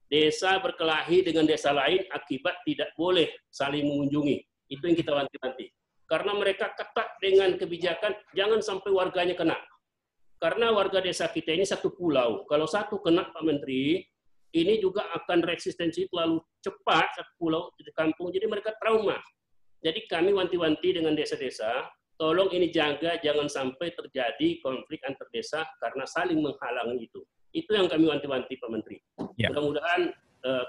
desa berkelahi dengan desa lain akibat tidak boleh saling mengunjungi. Itu yang kita wanti-wanti. Karena mereka ketat dengan kebijakan, jangan sampai warganya kena. Karena warga desa kita ini satu pulau. Kalau satu kena, Pak Menteri, ini juga akan resistensi terlalu cepat satu pulau di kampung. Jadi mereka trauma. Jadi kami wanti-wanti dengan desa-desa, tolong ini jaga, jangan sampai terjadi konflik antar desa karena saling menghalangi itu. Itu yang kami wanti-wanti, Pak Menteri. Ya. Mudah-mudahan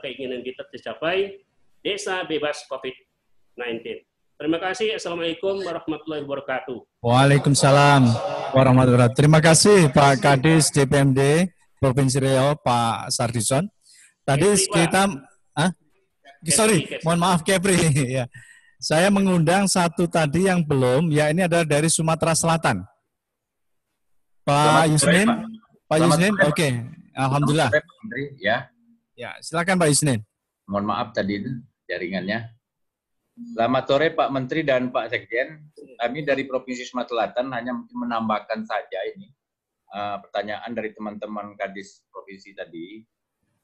keinginan kita tercapai, desa bebas COVID-19. Terima kasih. Assalamualaikum warahmatullahi wabarakatuh. Waalaikumsalam warahmatullahi wabarakatuh. Terima kasih Pak Kadis DPMD Provinsi Riau, Pak Sardison. Tadi kita, mohon maaf Kepri. Ya. Saya mengundang satu tadi yang belum, ya ini adalah dari Sumatera Selatan. Pak Yusnin. Pak Yusnin, oke. Alhamdulillah. Pak Menteri, ya. Ya, silakan Pak Yusnin. Mohon maaf tadi jaringannya. Selamat sore Pak Menteri dan Pak Sekjen. Kami dari Provinsi Sumatera Selatan hanya mungkin menambahkan saja ini pertanyaan dari teman-teman Kadis Provinsi tadi.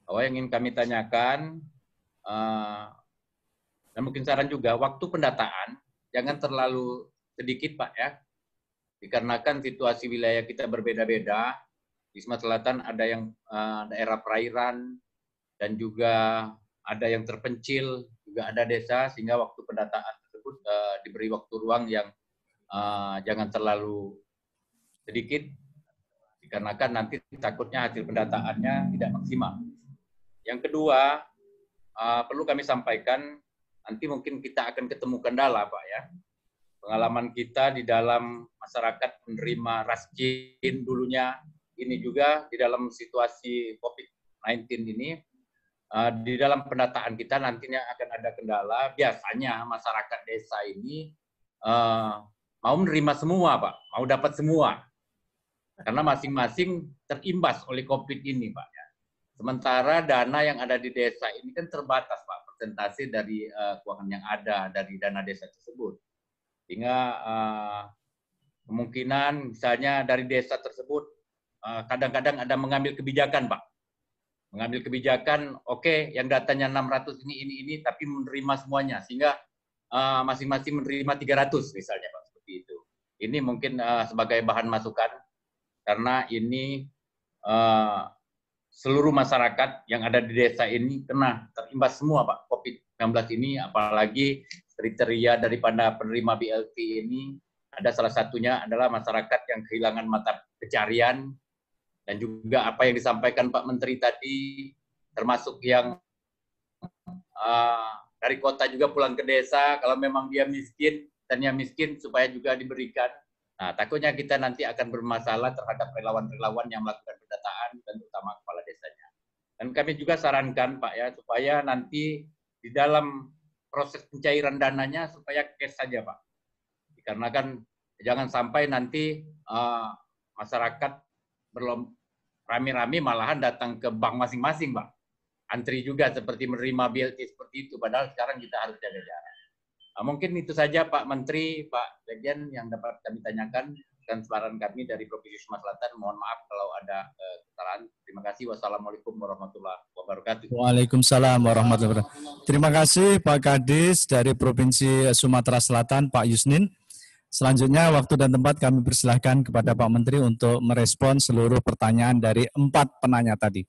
Bahwa yang ingin kami tanyakan, dan mungkin saran juga, waktu pendataan jangan terlalu sedikit Pak ya. Dikarenakan situasi wilayah kita berbeda-beda. Di Sumatera Selatan ada yang daerah perairan dan juga ada yang terpencil, juga ada desa, sehingga waktu pendataan tersebut diberi waktu ruang yang jangan terlalu sedikit, dikarenakan nanti takutnya hasil pendataannya tidak maksimal. Yang kedua, perlu kami sampaikan, nanti mungkin kita akan ketemu kendala Pak ya. Pengalaman kita di dalam masyarakat menerima raskin dulunya, ini juga di dalam situasi COVID-19 ini, di dalam pendataan kita nantinya akan ada kendala. Biasanya masyarakat desa ini mau menerima semua Pak, mau dapat semua. Karena masing-masing terimbas oleh COVID ini Pak. Sementara dana yang ada di desa ini kan terbatas Pak, persentase dari keuangan yang ada dari dana desa tersebut. Sehingga kemungkinan misalnya dari desa tersebut kadang-kadang ada mengambil kebijakan Pak. Mengambil kebijakan, oke, yang datanya 600 ini, tapi menerima semuanya, sehingga masing-masing menerima 300 misalnya Pak, seperti itu. Ini mungkin sebagai bahan masukan, karena ini seluruh masyarakat yang ada di desa ini kena terimbas semua Pak, COVID-19 ini, apalagi kriteria daripada penerima BLT ini, ada salah satunya adalah masyarakat yang kehilangan mata pencarian, dan juga apa yang disampaikan Pak Menteri tadi, termasuk yang dari kota juga pulang ke desa, kalau memang dia miskin, dan yang miskin supaya juga diberikan. Nah, takutnya kita nanti akan bermasalah terhadap relawan-relawan yang melakukan pendataan, dan terutama kepala desanya. Dan kami juga sarankan Pak ya, supaya nanti di dalam proses pencairan dananya, supaya cash saja Pak. Dikarenakan jangan sampai nanti masyarakat rame-rame malahan datang ke bank masing-masing, Pak. Antri juga seperti menerima BLT seperti itu, padahal sekarang kita harus jaga jarak. Mungkin itu saja Pak Menteri, Pak Sekjen yang dapat kami tanyakan, dan saran kami dari Provinsi Sumatera Selatan. Mohon maaf kalau ada kesalahan. Terima kasih. Wassalamualaikum warahmatullahi wabarakatuh. Waalaikumsalam warahmatullahi wabarakatuh. Terima kasih Pak Kadis dari Provinsi Sumatera Selatan, Pak Yusnin. Selanjutnya, waktu dan tempat kami persilahkan kepada Pak Menteri untuk merespon seluruh pertanyaan dari 4 penanya tadi.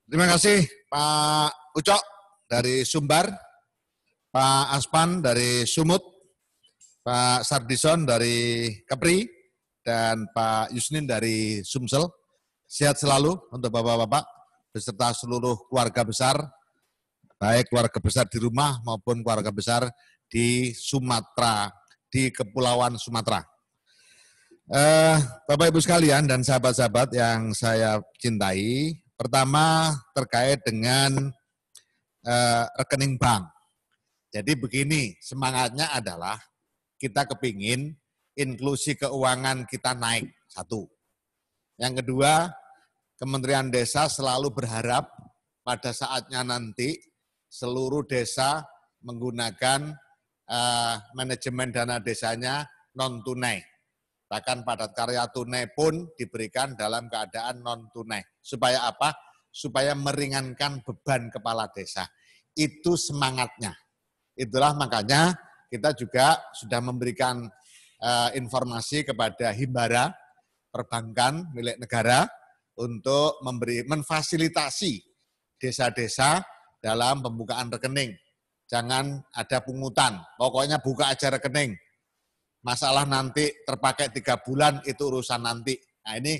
Terima kasih Pak Ucok dari Sumbar, Pak Aspan dari Sumut, Pak Sardison dari Kepri, dan Pak Yusnin dari Sumsel. Sehat selalu untuk Bapak-Bapak beserta seluruh keluarga besar, baik keluarga besar di rumah maupun keluarga besar di Sumatera, di Kepulauan Sumatera. Bapak Ibu sekalian dan sahabat-sahabat yang saya cintai, pertama terkait dengan rekening bank. Jadi begini, semangatnya adalah kita kepingin inklusi keuangan kita naik, satu. Yang kedua, Kementerian Desa selalu berharap pada saatnya nanti seluruh desa menggunakan manajemen dana desanya non-tunai. Bahkan padat karya tunai pun diberikan dalam keadaan non-tunai. Supaya apa? Supaya meringankan beban kepala desa. Itu semangatnya. Itulah makanya kita juga sudah memberikan informasi kepada Himbara, perbankan milik negara, untuk memfasilitasi desa-desa dalam pembukaan rekening. Jangan ada pungutan, pokoknya buka aja rekening. Masalah nanti terpakai 3 bulan itu urusan nanti. Nah ini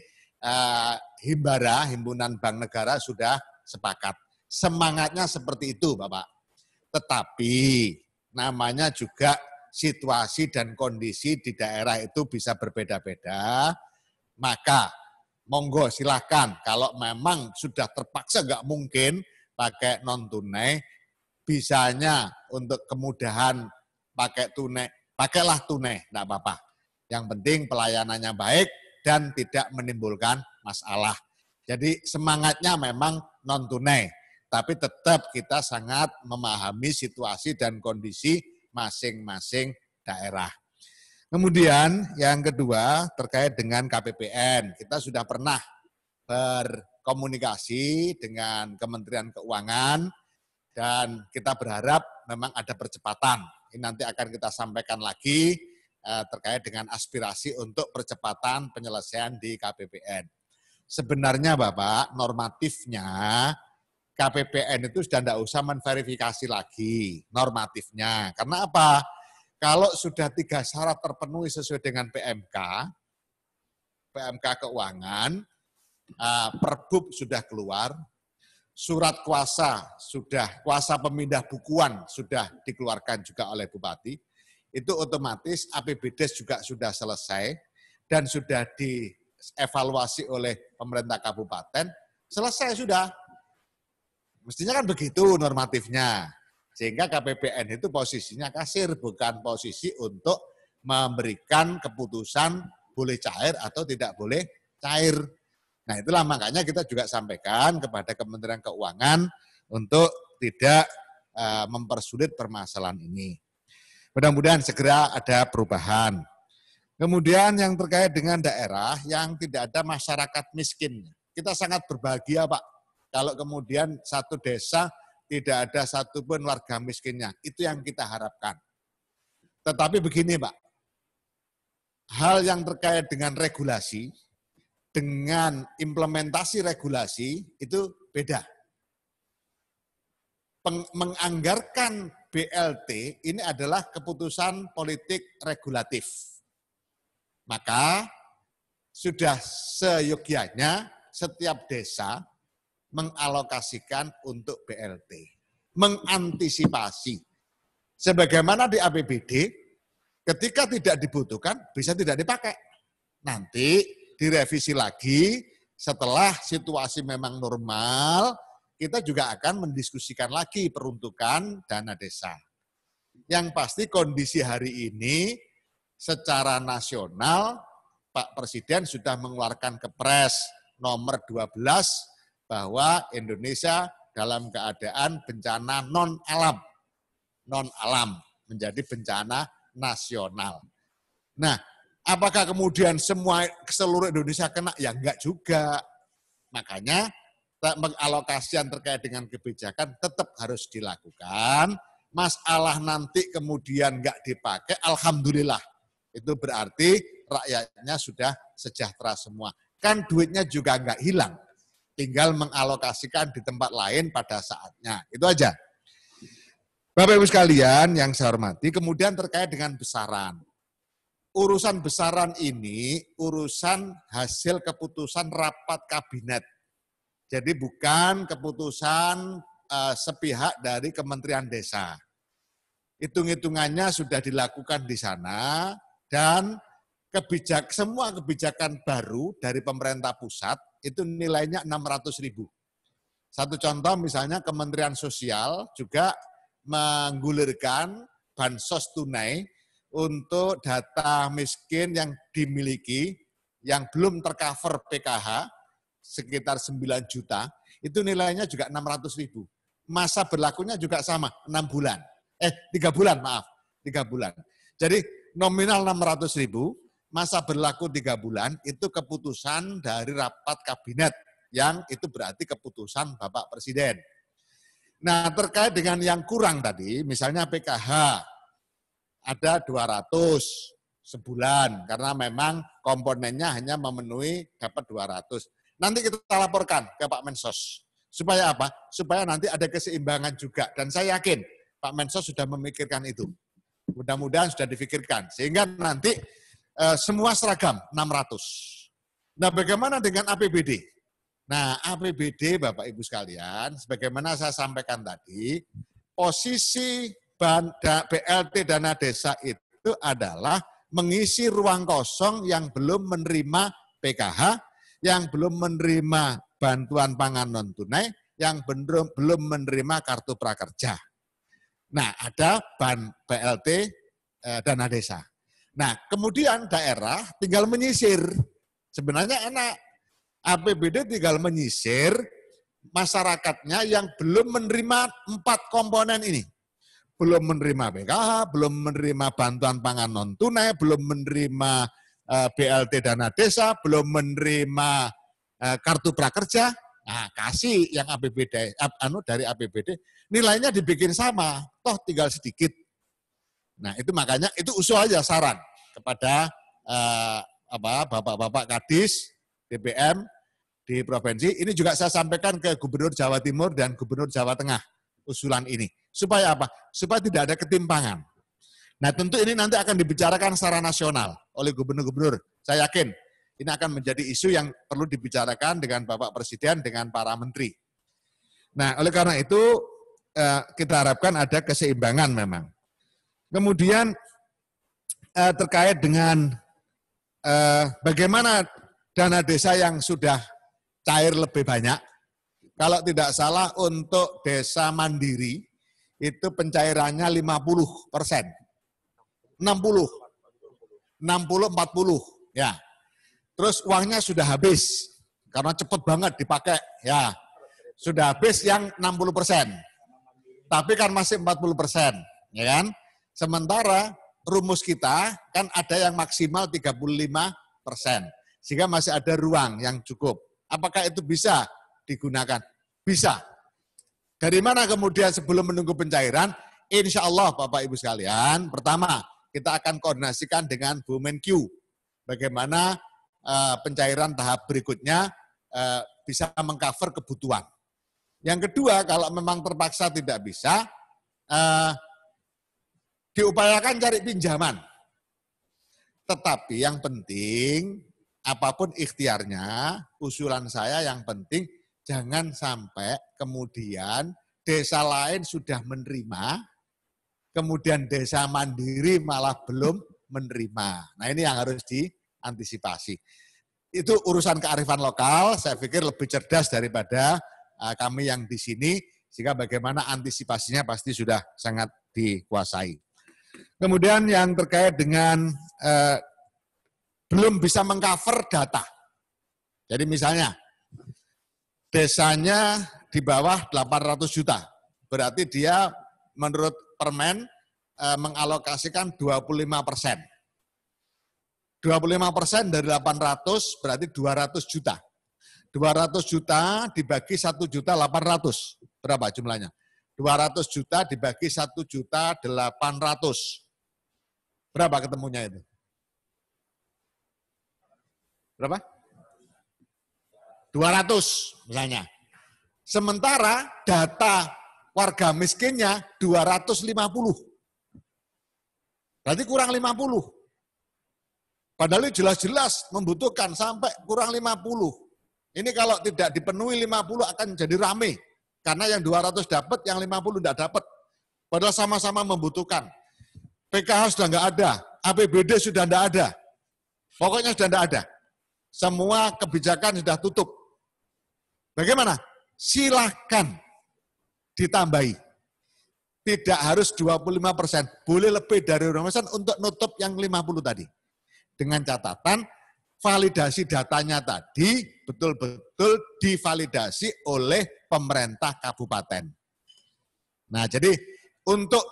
Himbara, Himpunan Bank Negara sudah sepakat. Semangatnya seperti itu Bapak. Tetapi namanya juga situasi dan kondisi di daerah itu bisa berbeda-beda. Maka monggo silahkan kalau memang sudah terpaksa nggak mungkin pakai non-tunai, bisanya untuk kemudahan pakai tunai, pakailah tunai, enggak apa-apa. Yang penting pelayanannya baik dan tidak menimbulkan masalah. Jadi semangatnya memang non-tunai, tapi tetap kita sangat memahami situasi dan kondisi masing-masing daerah. Kemudian yang kedua terkait dengan KPPN, kita sudah pernah berkomunikasi dengan Kementerian Keuangan dan kita berharap memang ada percepatan. Ini nanti akan kita sampaikan lagi terkait dengan aspirasi untuk percepatan penyelesaian di KPPN. Sebenarnya Bapak, normatifnya KPPN itu sudah tidak usah menverifikasi lagi normatifnya. Karena apa? Kalau sudah 3 syarat terpenuhi sesuai dengan PMK Keuangan, Perbub sudah keluar, surat kuasa pemindah bukuan sudah dikeluarkan juga oleh Bupati, itu otomatis APBDes juga sudah selesai dan sudah dievaluasi oleh pemerintah kabupaten, selesai sudah. Mestinya kan begitu normatifnya. Sehingga KPPN itu posisinya kasir, bukan posisi untuk memberikan keputusan boleh cair atau tidak boleh cair. Nah itulah makanya kita juga sampaikan kepada Kementerian Keuangan untuk tidak mempersulit permasalahan ini. Mudah-mudahan segera ada perubahan. Kemudian yang terkait dengan daerah yang tidak ada masyarakat miskin. Kita sangat berbahagia Pak, kalau kemudian satu desa tidak ada satupun warga miskinnya. Itu yang kita harapkan. Tetapi begini Pak, hal yang terkait dengan regulasi, dengan implementasi regulasi itu beda. Menganggarkan BLT ini adalah keputusan politik regulatif. Maka sudah seyogyanya setiap desa mengalokasikan untuk BLT, mengantisipasi. Sebagaimana di APBD, ketika tidak dibutuhkan, bisa tidak dipakai. Nanti direvisi lagi, setelah situasi memang normal, kita juga akan mendiskusikan lagi peruntukan dana desa. Yang pasti kondisi hari ini, secara nasional, Pak Presiden sudah mengeluarkan Kepres nomor 12, bahwa Indonesia dalam keadaan bencana non-alam. Non-alam menjadi bencana nasional. Nah, apakah kemudian seluruh Indonesia kena? Ya enggak juga. Makanya pengalokasian terkait dengan kebijakan tetap harus dilakukan. Masalah nanti kemudian enggak dipakai, alhamdulillah. Itu berarti rakyatnya sudah sejahtera semua. Kan duitnya juga enggak hilang. Tinggal mengalokasikan di tempat lain pada saatnya. Itu aja. Bapak Ibu sekalian yang saya hormati, kemudian terkait dengan besaran. Urusan besaran ini urusan hasil keputusan rapat kabinet. Jadi bukan keputusan sepihak dari Kementerian Desa. Hitung-hitungannya sudah dilakukan di sana dan semua kebijakan baru dari pemerintah pusat itu nilainya 600.000. Satu contoh misalnya Kementerian Sosial juga menggulirkan bansos tunai untuk data miskin yang dimiliki, yang belum tercover PKH, sekitar 9 juta, itu nilainya juga 600.000. Masa berlakunya juga sama, 3 bulan, maaf, 3 bulan. Jadi nominal 600.000, masa berlaku 3 bulan, itu keputusan dari rapat kabinet, yang itu berarti keputusan Bapak Presiden. Nah, terkait dengan yang kurang tadi, misalnya PKH, ada 200 sebulan, karena memang komponennya hanya memenuhi dapat 200. Nanti kita laporkan ke Pak Mensos. Supaya apa? Supaya nanti ada keseimbangan juga. Dan saya yakin Pak Mensos sudah memikirkan itu. Mudah-mudahan sudah difikirkan. Sehingga nanti semua seragam 600. Nah, bagaimana dengan APBD? Nah, APBD Bapak Ibu sekalian, sebagaimana saya sampaikan tadi, posisi BLT dana desa itu adalah mengisi ruang kosong yang belum menerima PKH, yang belum menerima bantuan pangan non-tunai, yang belum menerima kartu prakerja. Nah, ada BLT dana desa. Nah, kemudian daerah tinggal menyisir. Sebenarnya enak. APBD tinggal menyisir masyarakatnya yang belum menerima 4 komponen ini. Belum menerima PKH, belum menerima bantuan pangan non-tunai, belum menerima BLT dana desa, belum menerima kartu prakerja. Nah, kasih yang APBD dari APBD, nilainya dibikin sama, toh tinggal sedikit. Nah, itu makanya itu usul aja saran kepada Bapak-bapak Kadis, DPM di provinsi. Ini juga saya sampaikan ke Gubernur Jawa Timur dan Gubernur Jawa Tengah usulan ini. Supaya apa? Supaya tidak ada ketimpangan. Nah, tentu ini nanti akan dibicarakan secara nasional oleh gubernur-gubernur. Saya yakin ini akan menjadi isu yang perlu dibicarakan dengan Bapak Presiden, dengan para menteri. Nah, oleh karena itu kita harapkan ada keseimbangan memang. Kemudian terkait dengan bagaimana dana desa yang sudah cair lebih banyak. Kalau tidak salah untuk desa mandiri itu pencairannya 50%. 60, 40, ya. Terus uangnya sudah habis, karena cepat banget dipakai, ya. Sudah habis yang 60%. Tapi kan masih 40%, ya kan? Sementara rumus kita kan ada yang maksimal 35%. Sehingga masih ada ruang yang cukup. Apakah itu bisa digunakan? Bisa. Dari mana kemudian sebelum menunggu pencairan? Insya Allah Bapak Ibu sekalian, pertama kita akan koordinasikan dengan Bu Menkyu. Bagaimana pencairan tahap berikutnya bisa mengcover kebutuhan. Yang kedua, kalau memang terpaksa tidak bisa, diupayakan cari pinjaman. Tetapi yang penting, apapun ikhtiarnya, usulan saya yang penting jangan sampai kemudian desa lain sudah menerima, kemudian desa mandiri malah belum menerima. Nah, ini yang harus diantisipasi. Itu urusan kearifan lokal, saya pikir lebih cerdas daripada kami yang di sini, sehingga bagaimana antisipasinya pasti sudah sangat dikuasai. Kemudian yang terkait dengan belum bisa mengcover data. Jadi misalnya, desanya di bawah 800 juta. Berarti dia menurut Permen mengalokasikan 25%. 25% dari 800 berarti 200 juta. 200 juta dibagi 1.800.000. Berapa jumlahnya? 200 juta dibagi 1.800.000. Berapa ketemunya itu? Berapa? 200 misalnya. Sementara data warga miskinnya 250. Berarti kurang 50. Padahal jelas-jelas membutuhkan sampai kurang 50. Ini kalau tidak dipenuhi 50 akan jadi rame. Karena yang 200 dapat, yang 50 tidak dapat. Padahal sama-sama membutuhkan. PKH sudah enggak ada, APBD sudah enggak ada. Pokoknya sudah enggak ada. Semua kebijakan sudah tutup. Bagaimana? Silahkan ditambahi. Tidak harus 25%, boleh lebih dari 25% untuk nutup yang 50 tadi. Dengan catatan validasi datanya tadi betul-betul divalidasi oleh pemerintah kabupaten. Nah, jadi untuk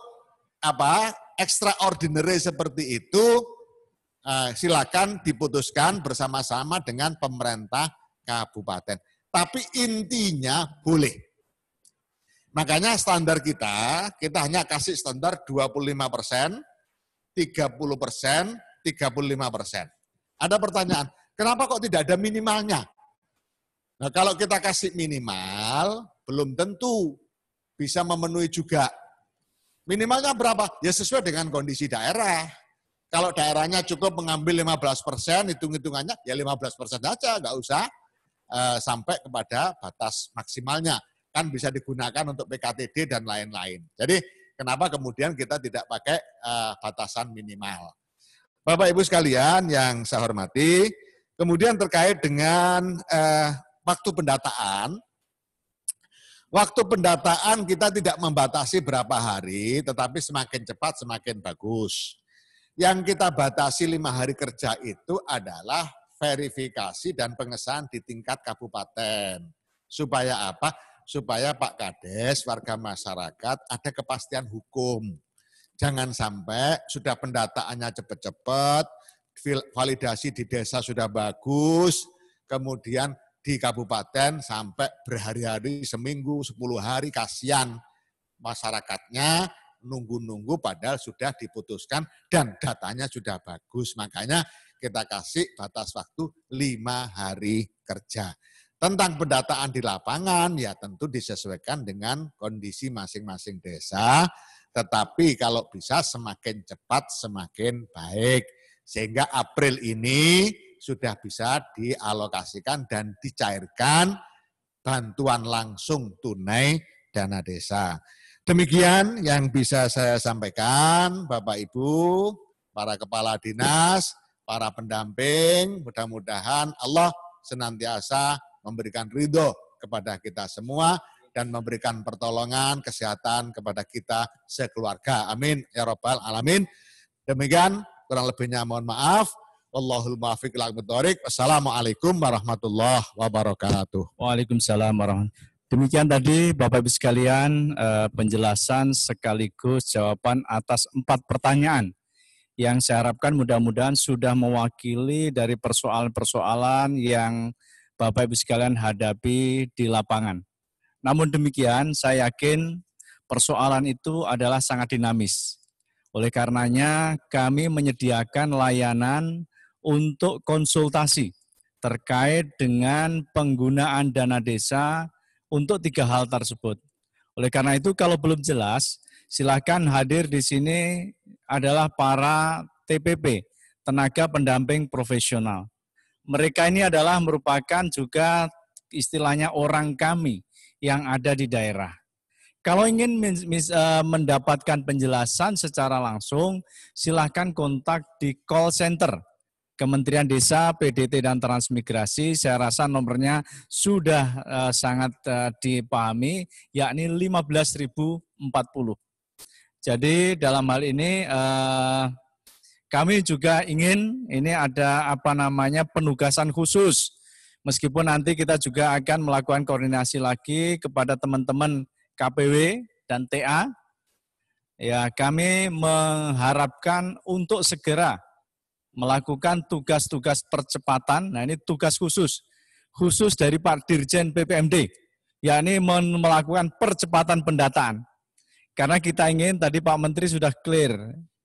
extraordinary seperti itu silakan diputuskan bersama-sama dengan pemerintah kabupaten. Tapi intinya boleh. Makanya standar kita hanya kasih standar 25%, 30%, 35%. Ada pertanyaan, kenapa kok tidak ada minimalnya? Nah, kalau kita kasih minimal, belum tentu bisa memenuhi juga. Minimalnya berapa? Ya sesuai dengan kondisi daerah. Kalau daerahnya cukup mengambil 15%, hitung-hitungannya ya 15% saja, nggak usah sampai kepada batas maksimalnya. Kan bisa digunakan untuk PKTD dan lain-lain. Jadi kenapa kemudian kita tidak pakai batasan minimal. Bapak Ibu sekalian yang saya hormati, kemudian terkait dengan waktu pendataan. Waktu pendataan kita tidak membatasi berapa hari, tetapi semakin cepat semakin bagus. Yang kita batasi 5 hari kerja itu adalah verifikasi dan pengesahan di tingkat kabupaten. Supaya apa? Supaya Pak Kades, warga masyarakat ada kepastian hukum. Jangan sampai sudah pendataannya cepat-cepat, validasi di desa sudah bagus, kemudian di kabupaten sampai berhari-hari, seminggu, 10 hari, kasihan masyarakatnya nunggu-nunggu padahal sudah diputuskan dan datanya sudah bagus. Makanya kita kasih batas waktu 5 hari kerja. Tentang pendataan di lapangan, ya tentu disesuaikan dengan kondisi masing-masing desa, tetapi kalau bisa semakin cepat semakin baik. Sehingga April ini sudah bisa dialokasikan dan dicairkan bantuan langsung tunai dana desa. Demikian yang bisa saya sampaikan, Bapak Ibu, para kepala dinas, para pendamping, mudah-mudahan Allah senantiasa memberikan ridho kepada kita semua dan memberikan pertolongan, kesehatan kepada kita sekeluarga. Amin. Ya Rabbal Alamin. Demikian, kurang lebihnya mohon maaf. Wallahul muwaffiq ila aqwamit thoriq. Wassalamualaikum warahmatullahi wabarakatuh. Waalaikumsalam warahmatullahi wabarakatuh. Demikian tadi Bapak Ibu sekalian penjelasan sekaligus jawaban atas 4 pertanyaan yang saya harapkan mudah-mudahan sudah mewakili dari persoalan-persoalan yang Bapak Ibu sekalian hadapi di lapangan. Namun demikian, saya yakin persoalan itu adalah sangat dinamis. Oleh karenanya, kami menyediakan layanan untuk konsultasi terkait dengan penggunaan dana desa untuk 3 hal tersebut. Oleh karena itu, kalau belum jelas, silakan hadir di sini adalah para TPP, tenaga pendamping profesional. Mereka ini adalah merupakan juga istilahnya orang kami yang ada di daerah. Kalau ingin mendapatkan penjelasan secara langsung, silakan kontak di call center Kementerian Desa, PDT, dan Transmigrasi. Saya rasa nomornya sudah sangat dipahami, yakni 15.040. Jadi dalam hal ini kami juga ingin ini ada penugasan khusus. Meskipun nanti kita juga akan melakukan koordinasi lagi kepada teman-teman KPW dan TA. Ya, kami mengharapkan untuk segera melakukan tugas-tugas percepatan. Nah, ini tugas khusus dari Pak Dirjen PPMD, yakni melakukan percepatan pendataan. Karena kita ingin, tadi Pak Menteri sudah clear,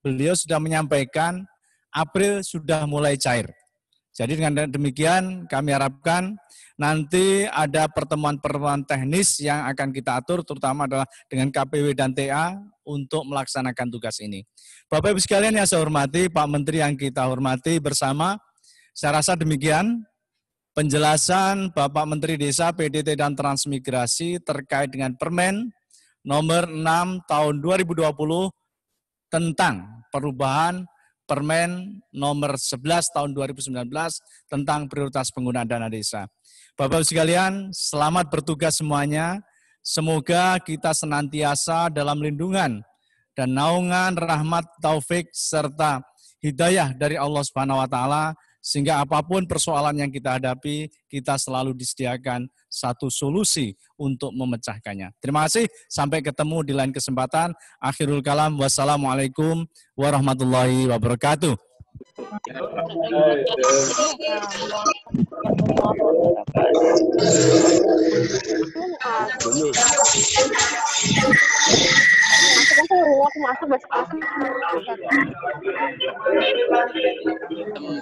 beliau sudah menyampaikan April sudah mulai cair. Jadi dengan demikian kami harapkan nanti ada pertemuan-pertemuan teknis yang akan kita atur, terutama adalah dengan KPW dan TA untuk melaksanakan tugas ini. Bapak Ibu sekalian yang saya hormati, Pak Menteri yang kita hormati bersama, saya rasa demikian penjelasan Bapak Menteri Desa, PDT, dan Transmigrasi terkait dengan Permen nomor 6 tahun 2020 tentang perubahan Permen nomor 11 tahun 2019 tentang prioritas penggunaan dana desa. Bapak-Ibu sekalian, selamat bertugas semuanya. Semoga kita senantiasa dalam lindungan dan naungan rahmat, taufik, serta hidayah dari Allah Subhanahu wa Ta'ala, sehingga apapun persoalan yang kita hadapi, kita selalu disediakan satu solusi untuk memecahkannya. Terima kasih, sampai ketemu di lain kesempatan. Akhirul kalam, wassalamualaikum warahmatullahi wabarakatuh.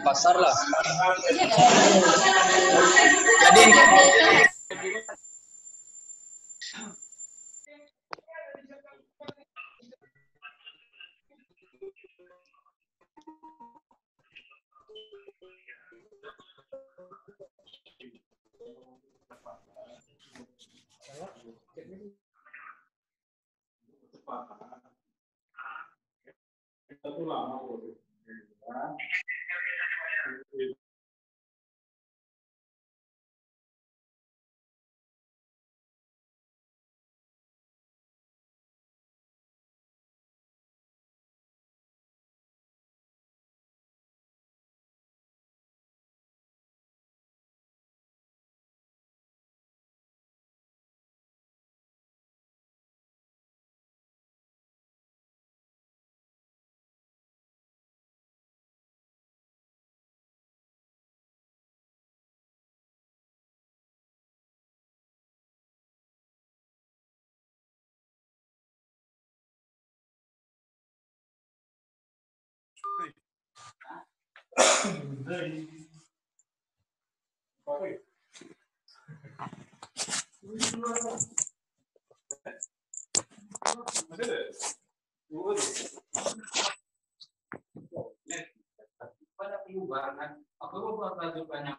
Pasar lah. Jadi pada perubahan, apa banyak